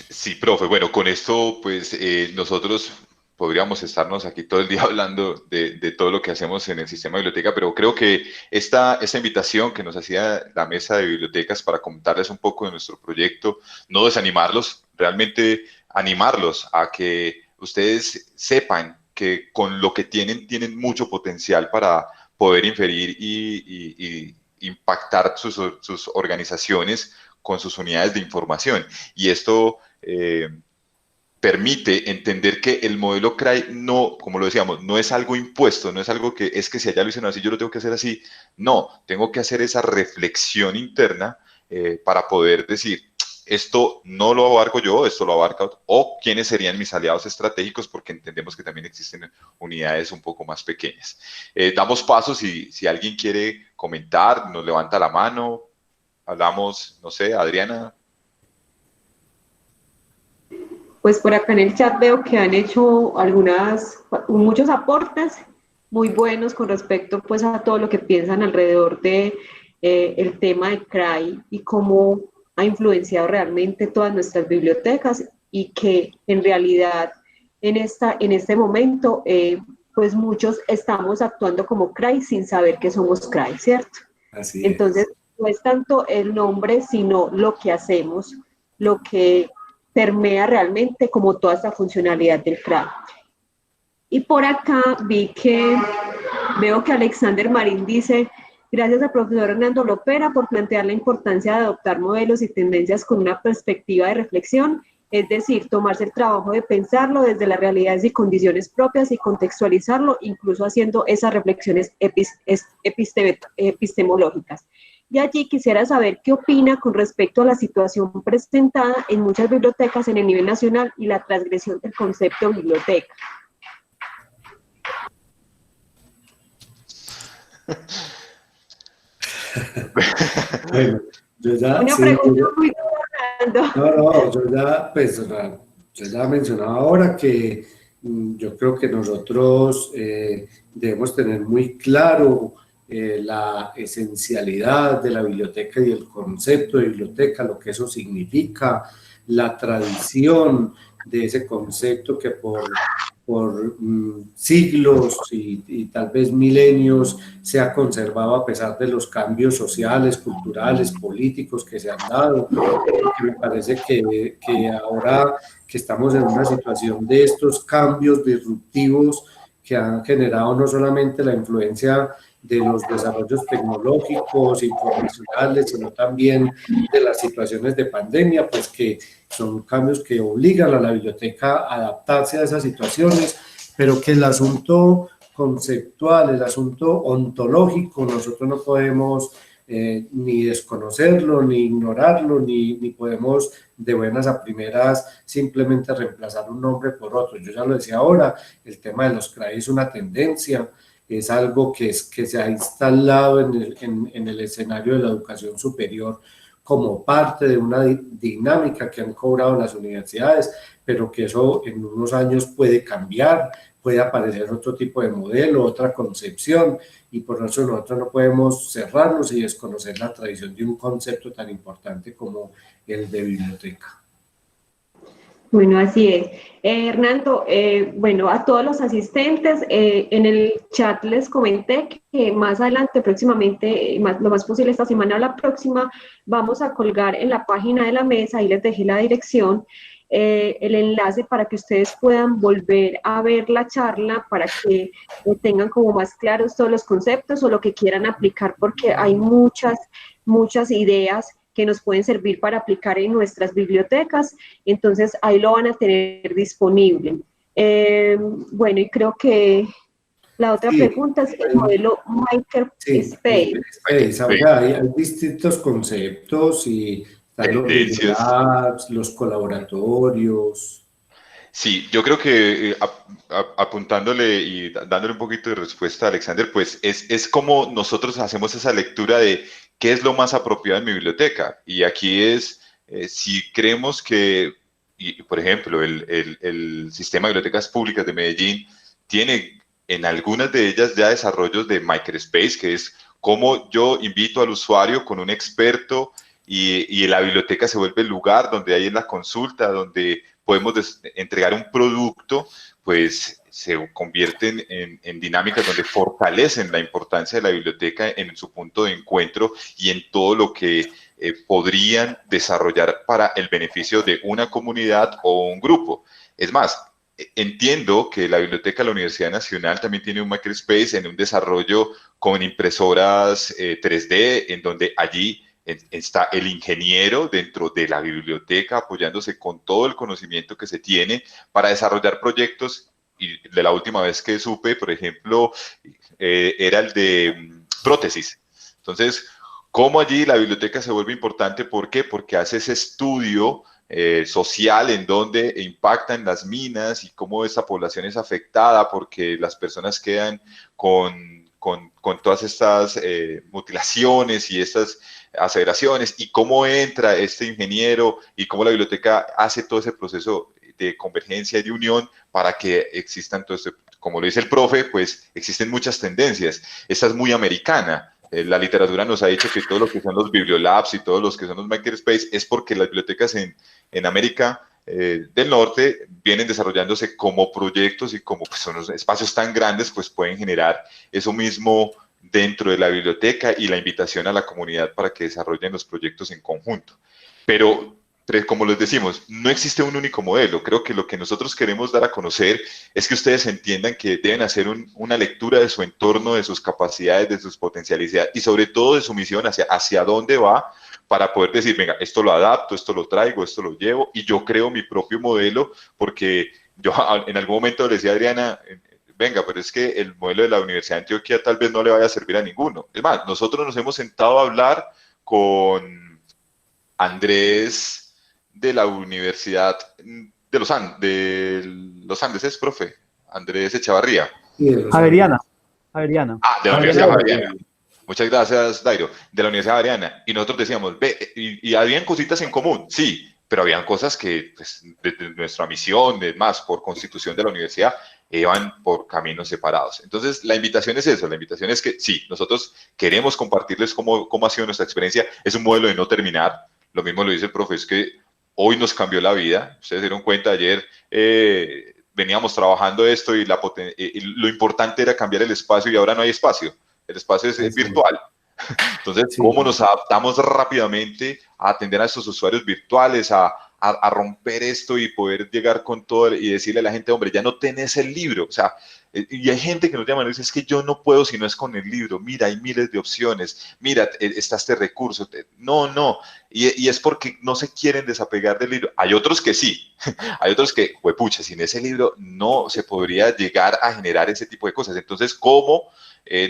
Sí, profe. Bueno, con esto, pues nosotros podríamos estarnos aquí todo el día hablando de todo lo que hacemos en el sistema de biblioteca, pero creo que esta invitación que nos hacía la mesa de bibliotecas para comentarles un poco de nuestro proyecto, no desanimarlos, realmente animarlos a que ustedes sepan que con lo que tienen mucho potencial para poder inferir y impactar sus organizaciones con sus unidades de información. Y esto permite entender que el modelo CRAI no, como lo decíamos, no es algo impuesto, no es algo que es que si allá lo hicieron así, yo lo tengo que hacer así. No, tengo que hacer esa reflexión interna para poder decir, esto no lo abarco yo, esto lo abarca otro, o quiénes serían mis aliados estratégicos, porque entendemos que también existen unidades un poco más pequeñas. Damos pasos y si alguien quiere comentar, nos levanta la mano, hablamos, no sé, Adriana. Pues por acá en el chat veo que han hecho muchos aportes muy buenos con respecto pues a todo lo que piensan alrededor de el tema de CRAI y cómo ha influenciado realmente todas nuestras bibliotecas y que en realidad en este momento pues muchos estamos actuando como CRAI sin saber que somos CRAI, ¿cierto? Así es. Entonces no es tanto el nombre, sino lo que hacemos, lo que permea realmente como toda esta funcionalidad del CRAI. Y por acá veo que Alexander Marín dice, gracias al profesor Hernando Lopera por plantear la importancia de adoptar modelos y tendencias con una perspectiva de reflexión, es decir, tomarse el trabajo de pensarlo desde las realidades y condiciones propias y contextualizarlo, incluso haciendo esas reflexiones epistemológicas. Y allí quisiera saber qué opina con respecto a la situación presentada en muchas bibliotecas en el nivel nacional y la transgresión del concepto biblioteca. Bueno, yo ya... Una sí, pregunta yo, muy grande. no, yo ya, pues, o sea, yo ya mencionaba ahora que yo creo que nosotros debemos tener muy claro la esencialidad de la biblioteca y el concepto de biblioteca, lo que eso significa, la tradición de ese concepto que por por siglos y tal vez milenios se ha conservado a pesar de los cambios sociales, culturales, políticos que se han dado. Me parece que ahora que estamos en una situación de estos cambios disruptivos que han generado no solamente la influencia de los desarrollos tecnológicos, informacionales, sino también de las situaciones de pandemia, pues que son cambios que obligan a la biblioteca a adaptarse a esas situaciones, pero que el asunto conceptual, el asunto ontológico, nosotros no podemos ni desconocerlo, ni ignorarlo, ni podemos de buenas a primeras simplemente reemplazar un nombre por otro. Yo ya lo decía ahora, el tema de los CRAI es una tendencia, es algo que se ha instalado en el escenario de la educación superior como parte de una dinámica que han cobrado las universidades, pero que eso en unos años puede cambiar, puede aparecer otro tipo de modelo, otra concepción, y por eso nosotros no podemos cerrarnos y desconocer la tradición de un concepto tan importante como el de biblioteca. Bueno, así es. Hernando, bueno, a todos los asistentes, en el chat les comenté que más adelante, próximamente, lo más posible esta semana o la próxima, vamos a colgar en la página de la mesa, ahí les dejé la dirección, el enlace para que ustedes puedan volver a ver la charla, para que tengan como más claros todos los conceptos o lo que quieran aplicar, porque hay muchas ideas que nos pueden servir para aplicar en nuestras bibliotecas, entonces ahí lo van a tener disponible. Bueno, y creo que la otra pregunta es el modelo Makerspace. Sí, ahora hay distintos conceptos y están los Bibliolabs, los colaboratorios. Sí, yo creo que apuntándole y dándole un poquito de respuesta a Alexander, pues es como nosotros hacemos esa lectura de qué es lo más apropiado en mi biblioteca. Y aquí es, si creemos que, y, por ejemplo, el sistema de bibliotecas públicas de Medellín tiene en algunas de ellas ya desarrollos de Makerspace, que es cómo yo invito al usuario con un experto y la biblioteca se vuelve el lugar donde hay en la consulta, donde podemos entregar un producto, pues se convierten en dinámicas donde fortalecen la importancia de la biblioteca en su punto de encuentro y en todo lo que podrían desarrollar para el beneficio de una comunidad o un grupo. Es más, entiendo que la biblioteca de la Universidad Nacional también tiene un Makerspace en un desarrollo con impresoras 3D, en donde allí está el ingeniero dentro de la biblioteca apoyándose con todo el conocimiento que se tiene para desarrollar proyectos. Y de la última vez que supe, por ejemplo, era el de prótesis. Entonces, ¿cómo allí la biblioteca se vuelve importante? ¿Por qué? Porque hace ese estudio social en donde impactan las minas y cómo esa población es afectada porque las personas quedan con todas estas mutilaciones y estas aseveraciones, y cómo entra este ingeniero y cómo la biblioteca hace todo ese proceso de convergencia y de unión para que existan todo este, como lo dice el profe, pues existen muchas tendencias. Esta es muy americana. La literatura nos ha dicho que todo lo que son los bibliolabs y todos los que son los makerspace es porque las bibliotecas en América del Norte vienen desarrollándose como proyectos y como pues, son los espacios tan grandes, pues pueden generar eso mismo dentro de la biblioteca y la invitación a la comunidad para que desarrollen los proyectos en conjunto. Pero como les decimos, no existe un único modelo. Creo que lo que nosotros queremos dar a conocer es que ustedes entiendan que deben hacer una lectura de su entorno, de sus capacidades, de sus potencialidades y sobre todo de su misión hacia dónde va, para poder decir, venga, esto lo adapto, esto lo traigo, esto lo llevo y yo creo mi propio modelo, porque yo en algún momento le decía a Adriana, venga, pero es que el modelo de la Universidad de Antioquia tal vez no le vaya a servir a ninguno. Es más, nosotros nos hemos sentado a hablar con Andrés de la Universidad de los Andes, ¿es, profe? Andrés Echavarría. Javeriana. Ah, de la Universidad Javeriana. Muchas gracias, Dairo. De la Universidad Javeriana. Y nosotros decíamos, ve, y habían cositas en común, sí, pero habían cosas que, pues, de nuestra misión, es más, por constitución de la universidad, iban por caminos separados. Entonces, la invitación es eso, la invitación es que sí, nosotros queremos compartirles cómo ha sido nuestra experiencia. Es un modelo de no terminar. Lo mismo lo dice el profe, es que hoy nos cambió la vida. Ustedes se dieron cuenta ayer, veníamos trabajando esto y lo importante era cambiar el espacio y ahora no hay espacio, el espacio es virtual. Entonces, Sí. ¿cómo nos adaptamos rápidamente a atender a estos usuarios virtuales, a romper esto y poder llegar con todo y decirle a la gente, hombre, ya no tenés el libro? O sea, y hay gente que nos llama y dice, es que yo no puedo si no es con el libro. Mira, hay miles de opciones. Mira, está este recurso. No. Y es porque no se quieren desapegar del libro. Hay otros que sí. Hay otros que, pucha, sin ese libro no se podría llegar a generar ese tipo de cosas. Entonces, ¿cómo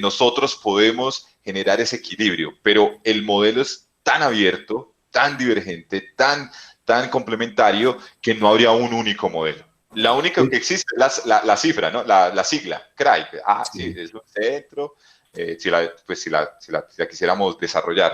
nosotros podemos generar ese equilibrio? Pero el modelo es tan abierto, tan divergente, tan complementario, que no habría un único modelo. La única que existe es la cifra, ¿no? La sigla, CRAI. Sí, es un centro, si la quisiéramos desarrollar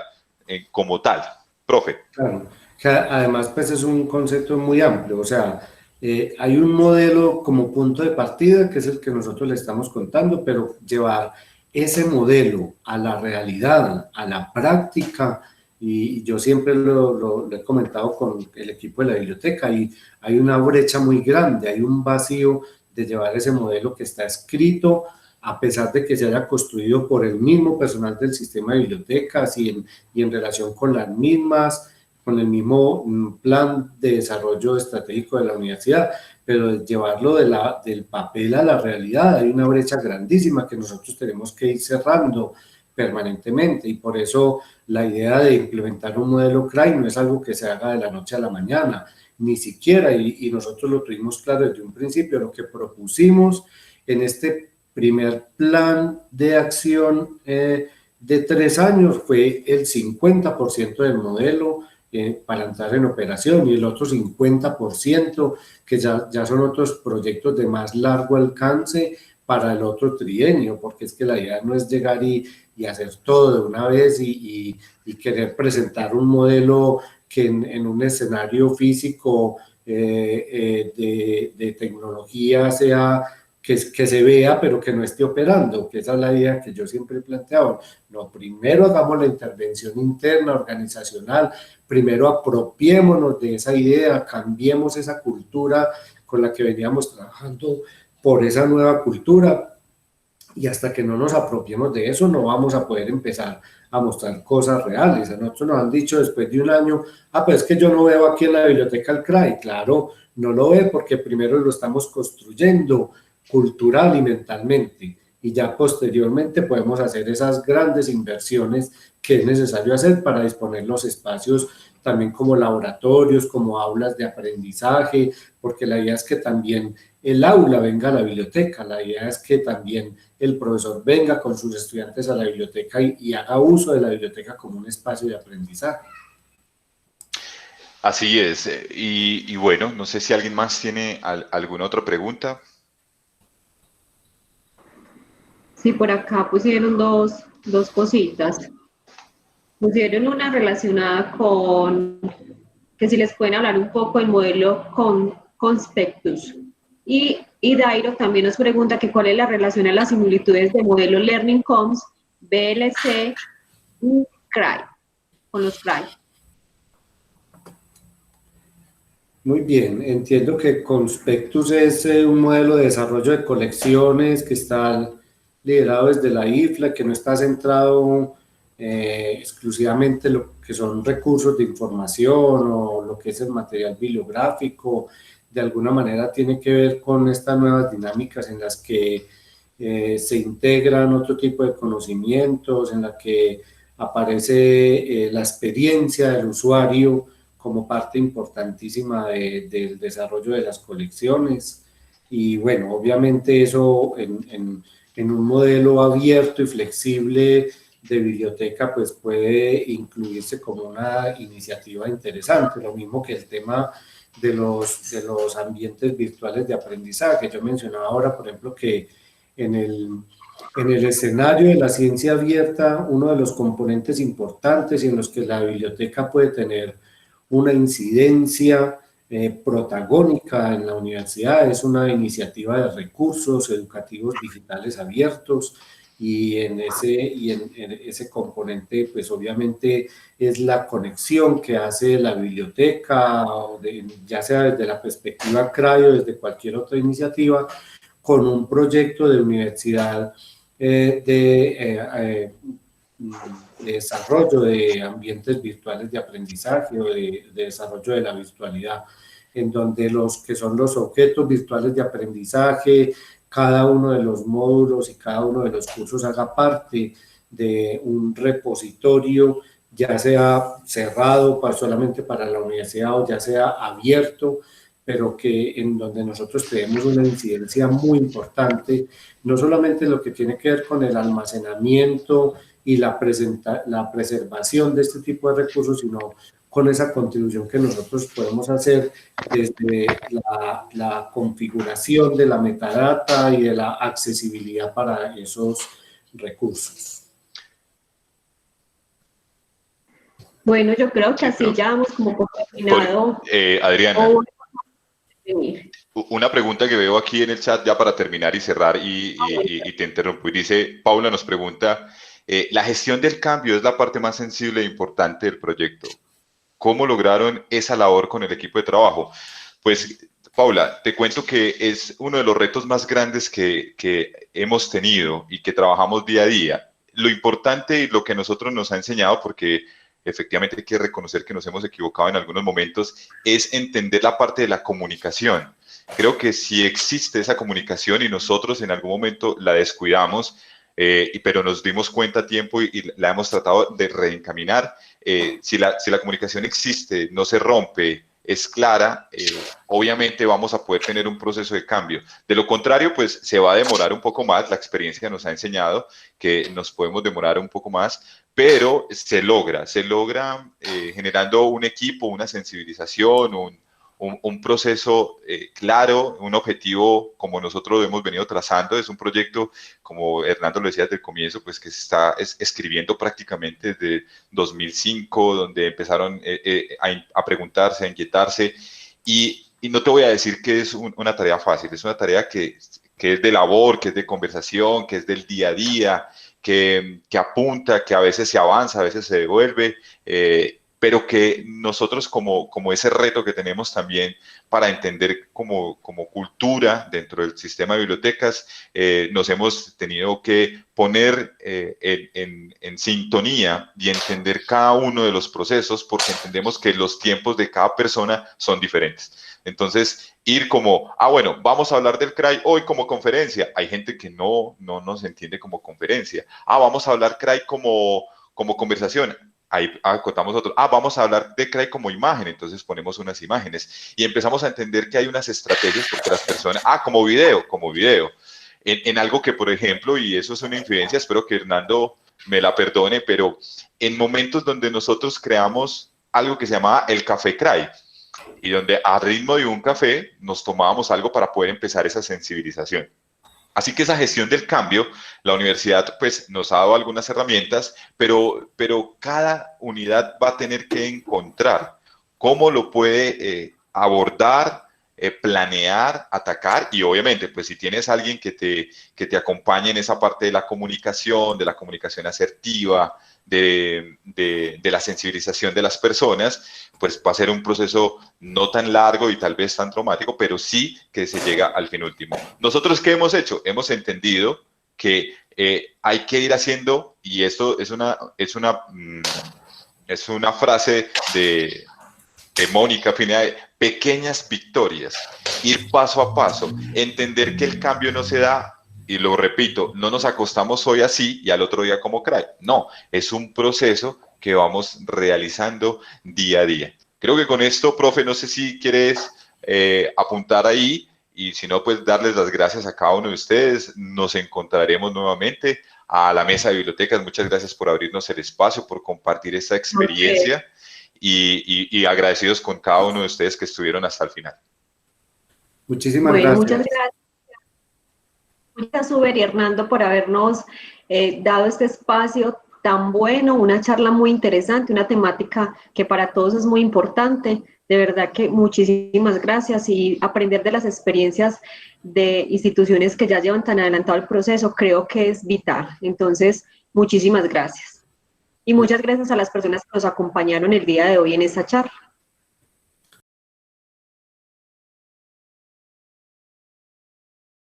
como tal. Profe. Claro, que además pues es un concepto muy amplio, o sea, hay un modelo como punto de partida que es el que nosotros le estamos contando, pero llevar ese modelo a la realidad, a la práctica, y yo siempre lo he comentado con el equipo de la biblioteca, y hay una brecha muy grande, hay un vacío de llevar ese modelo que está escrito, a pesar de que se haya construido por el mismo personal del sistema de bibliotecas y en relación con las mismas, con el mismo plan de desarrollo estratégico de la universidad, pero llevarlo del papel a la realidad, hay una brecha grandísima que nosotros tenemos que ir cerrando permanentemente, y por eso la idea de implementar un modelo CRAI no es algo que se haga de la noche a la mañana, ni siquiera, y nosotros lo tuvimos claro desde un principio. Lo que propusimos en este primer plan de acción de 3 años fue el 50% del modelo para entrar en operación, y el otro 50% que ya son otros proyectos de más largo alcance para el otro trienio, porque es que la idea no es llegar y hacer todo de una vez y querer presentar un modelo que en un escenario físico de tecnología sea que se vea, pero que no esté operando, que esa es la idea que yo siempre he planteado. No, primero hagamos la intervención interna, organizacional, primero apropiémonos de esa idea, cambiemos esa cultura con la que veníamos trabajando por esa nueva cultura, y hasta que no nos apropiemos de eso no vamos a poder empezar a mostrar cosas reales. A nosotros nos han dicho después de un año, pues es que yo no veo aquí en la biblioteca el CRAI. Claro, no lo ve porque primero lo estamos construyendo cultural y mentalmente, y ya posteriormente podemos hacer esas grandes inversiones que es necesario hacer para disponer los espacios también como laboratorios, como aulas de aprendizaje, porque la idea es que también el aula venga a la biblioteca, la idea es que también el profesor venga con sus estudiantes a la biblioteca y haga uso de la biblioteca como un espacio de aprendizaje. Así es. Y bueno, no sé si alguien más tiene alguna otra pregunta. Sí, por acá pusieron dos cositas. Pusieron una relacionada con que si les pueden hablar un poco del modelo Conspectus. Y Dairo también nos pregunta que cuál es la relación a las similitudes de modelo Learning Commons, VLC y CRAI, con los CRAI. Muy bien, entiendo que Conspectus es un modelo de desarrollo de colecciones que está liderado desde la IFLA, que no está centrado exclusivamente en lo que son recursos de información o lo que es el material bibliográfico. De alguna manera tiene que ver con estas nuevas dinámicas en las que se integran otro tipo de conocimientos, en la que aparece la experiencia del usuario como parte importantísima del desarrollo de las colecciones. Y bueno, obviamente eso en un modelo abierto y flexible de biblioteca pues puede incluirse como una iniciativa interesante, lo mismo que el tema de los ambientes virtuales de aprendizaje. Yo mencionaba ahora, por ejemplo, que en el escenario de la ciencia abierta, uno de los componentes importantes y en los que la biblioteca puede tener una incidencia protagónica en la universidad es una iniciativa de recursos educativos digitales abiertos, en ese componente, pues obviamente es la conexión que hace la biblioteca, ya sea desde la perspectiva CRAI o desde cualquier otra iniciativa, con un proyecto de universidad de desarrollo de ambientes virtuales de aprendizaje o de desarrollo de la virtualidad, en donde los que son los objetos virtuales de aprendizaje, cada uno de los módulos y cada uno de los cursos haga parte de un repositorio, ya sea cerrado solamente para la universidad o ya sea abierto, pero que en donde nosotros tenemos una incidencia muy importante, no solamente lo que tiene que ver con el almacenamiento y la preservación de este tipo de recursos, sino con esa contribución que nosotros podemos hacer desde la configuración de la metadata y de la accesibilidad para esos recursos. Bueno, yo creo que así ya vamos como por terminado. Adriana, una pregunta que veo aquí en el chat ya para terminar y cerrar y te interrumpo. Y dice, Paula nos pregunta, la gestión del cambio es la parte más sensible e importante del proyecto. ¿Cómo lograron esa labor con el equipo de trabajo? Pues, Paula, te cuento que es uno de los retos más grandes que hemos tenido y que trabajamos día a día. Lo importante y lo que a nosotros nos ha enseñado, porque efectivamente hay que reconocer que nos hemos equivocado en algunos momentos, es entender la parte de la comunicación. Creo que si existe esa comunicación y nosotros en algún momento la descuidamos, pero nos dimos cuenta a tiempo y la hemos tratado de reencaminar, si la comunicación existe, no se rompe, es clara, obviamente vamos a poder tener un proceso de cambio. De lo contrario, pues se va a demorar un poco más. La experiencia nos ha enseñado que nos podemos demorar un poco más, pero se logra generando un equipo, una sensibilización, un proceso claro, un objetivo como nosotros lo hemos venido trazando. Es un proyecto, como Hernando lo decía desde el comienzo, pues que se está escribiendo prácticamente desde 2005, donde empezaron a preguntarse, a inquietarse, y no te voy a decir que es una tarea fácil, es una tarea que es de labor, que es de conversación, que es del día a día, que apunta, que a veces se avanza, a veces se devuelve, pero que nosotros como ese reto que tenemos también para entender como cultura dentro del sistema de bibliotecas, nos hemos tenido que poner en sintonía y entender cada uno de los procesos, porque entendemos que los tiempos de cada persona son diferentes. Entonces, ir como, bueno, vamos a hablar del CRAI hoy como conferencia. Hay gente que no nos entiende como conferencia. Vamos a hablar CRAI como conversación. Ahí acotamos otro. Vamos a hablar de CRAI como imagen, entonces ponemos unas imágenes y empezamos a entender que hay unas estrategias porque las personas, como video, en algo que, por ejemplo, y eso es una infidencia, espero que Hernando me la perdone, pero en momentos donde nosotros creamos algo que se llamaba el Café CRAI, y donde a ritmo de un café nos tomábamos algo para poder empezar esa sensibilización. Así que esa gestión del cambio, la universidad pues nos ha dado algunas herramientas, pero cada unidad va a tener que encontrar cómo lo puede abordar, planear, atacar, y obviamente pues si tienes a alguien que te acompañe en esa parte de la comunicación asertiva, de la sensibilización de las personas, pues va a ser un proceso no tan largo y tal vez tan traumático, pero sí que se llega al fin último. ¿Nosotros qué hemos hecho? Hemos entendido que hay que ir haciendo, y esto es una frase de Mónica Pineda, pequeñas victorias, ir paso a paso, entender que el cambio no se da. Y lo repito, no nos acostamos hoy así y al otro día como CRAI. No, es un proceso que vamos realizando día a día. Creo que con esto, profe, no sé si quieres apuntar ahí, y si no, pues darles las gracias a cada uno de ustedes. Nos encontraremos nuevamente a la mesa de bibliotecas. Muchas gracias por abrirnos el espacio, por compartir esta experiencia, y agradecidos con cada uno de ustedes que estuvieron hasta el final. Muchísimas gracias. Muchas gracias. Gracias, Uber y Hernando, por habernos dado este espacio tan bueno, una charla muy interesante, una temática que para todos es muy importante. De verdad que muchísimas gracias, y aprender de las experiencias de instituciones que ya llevan tan adelantado el proceso creo que es vital. Entonces, muchísimas gracias. Y muchas gracias a las personas que nos acompañaron el día de hoy en esta charla.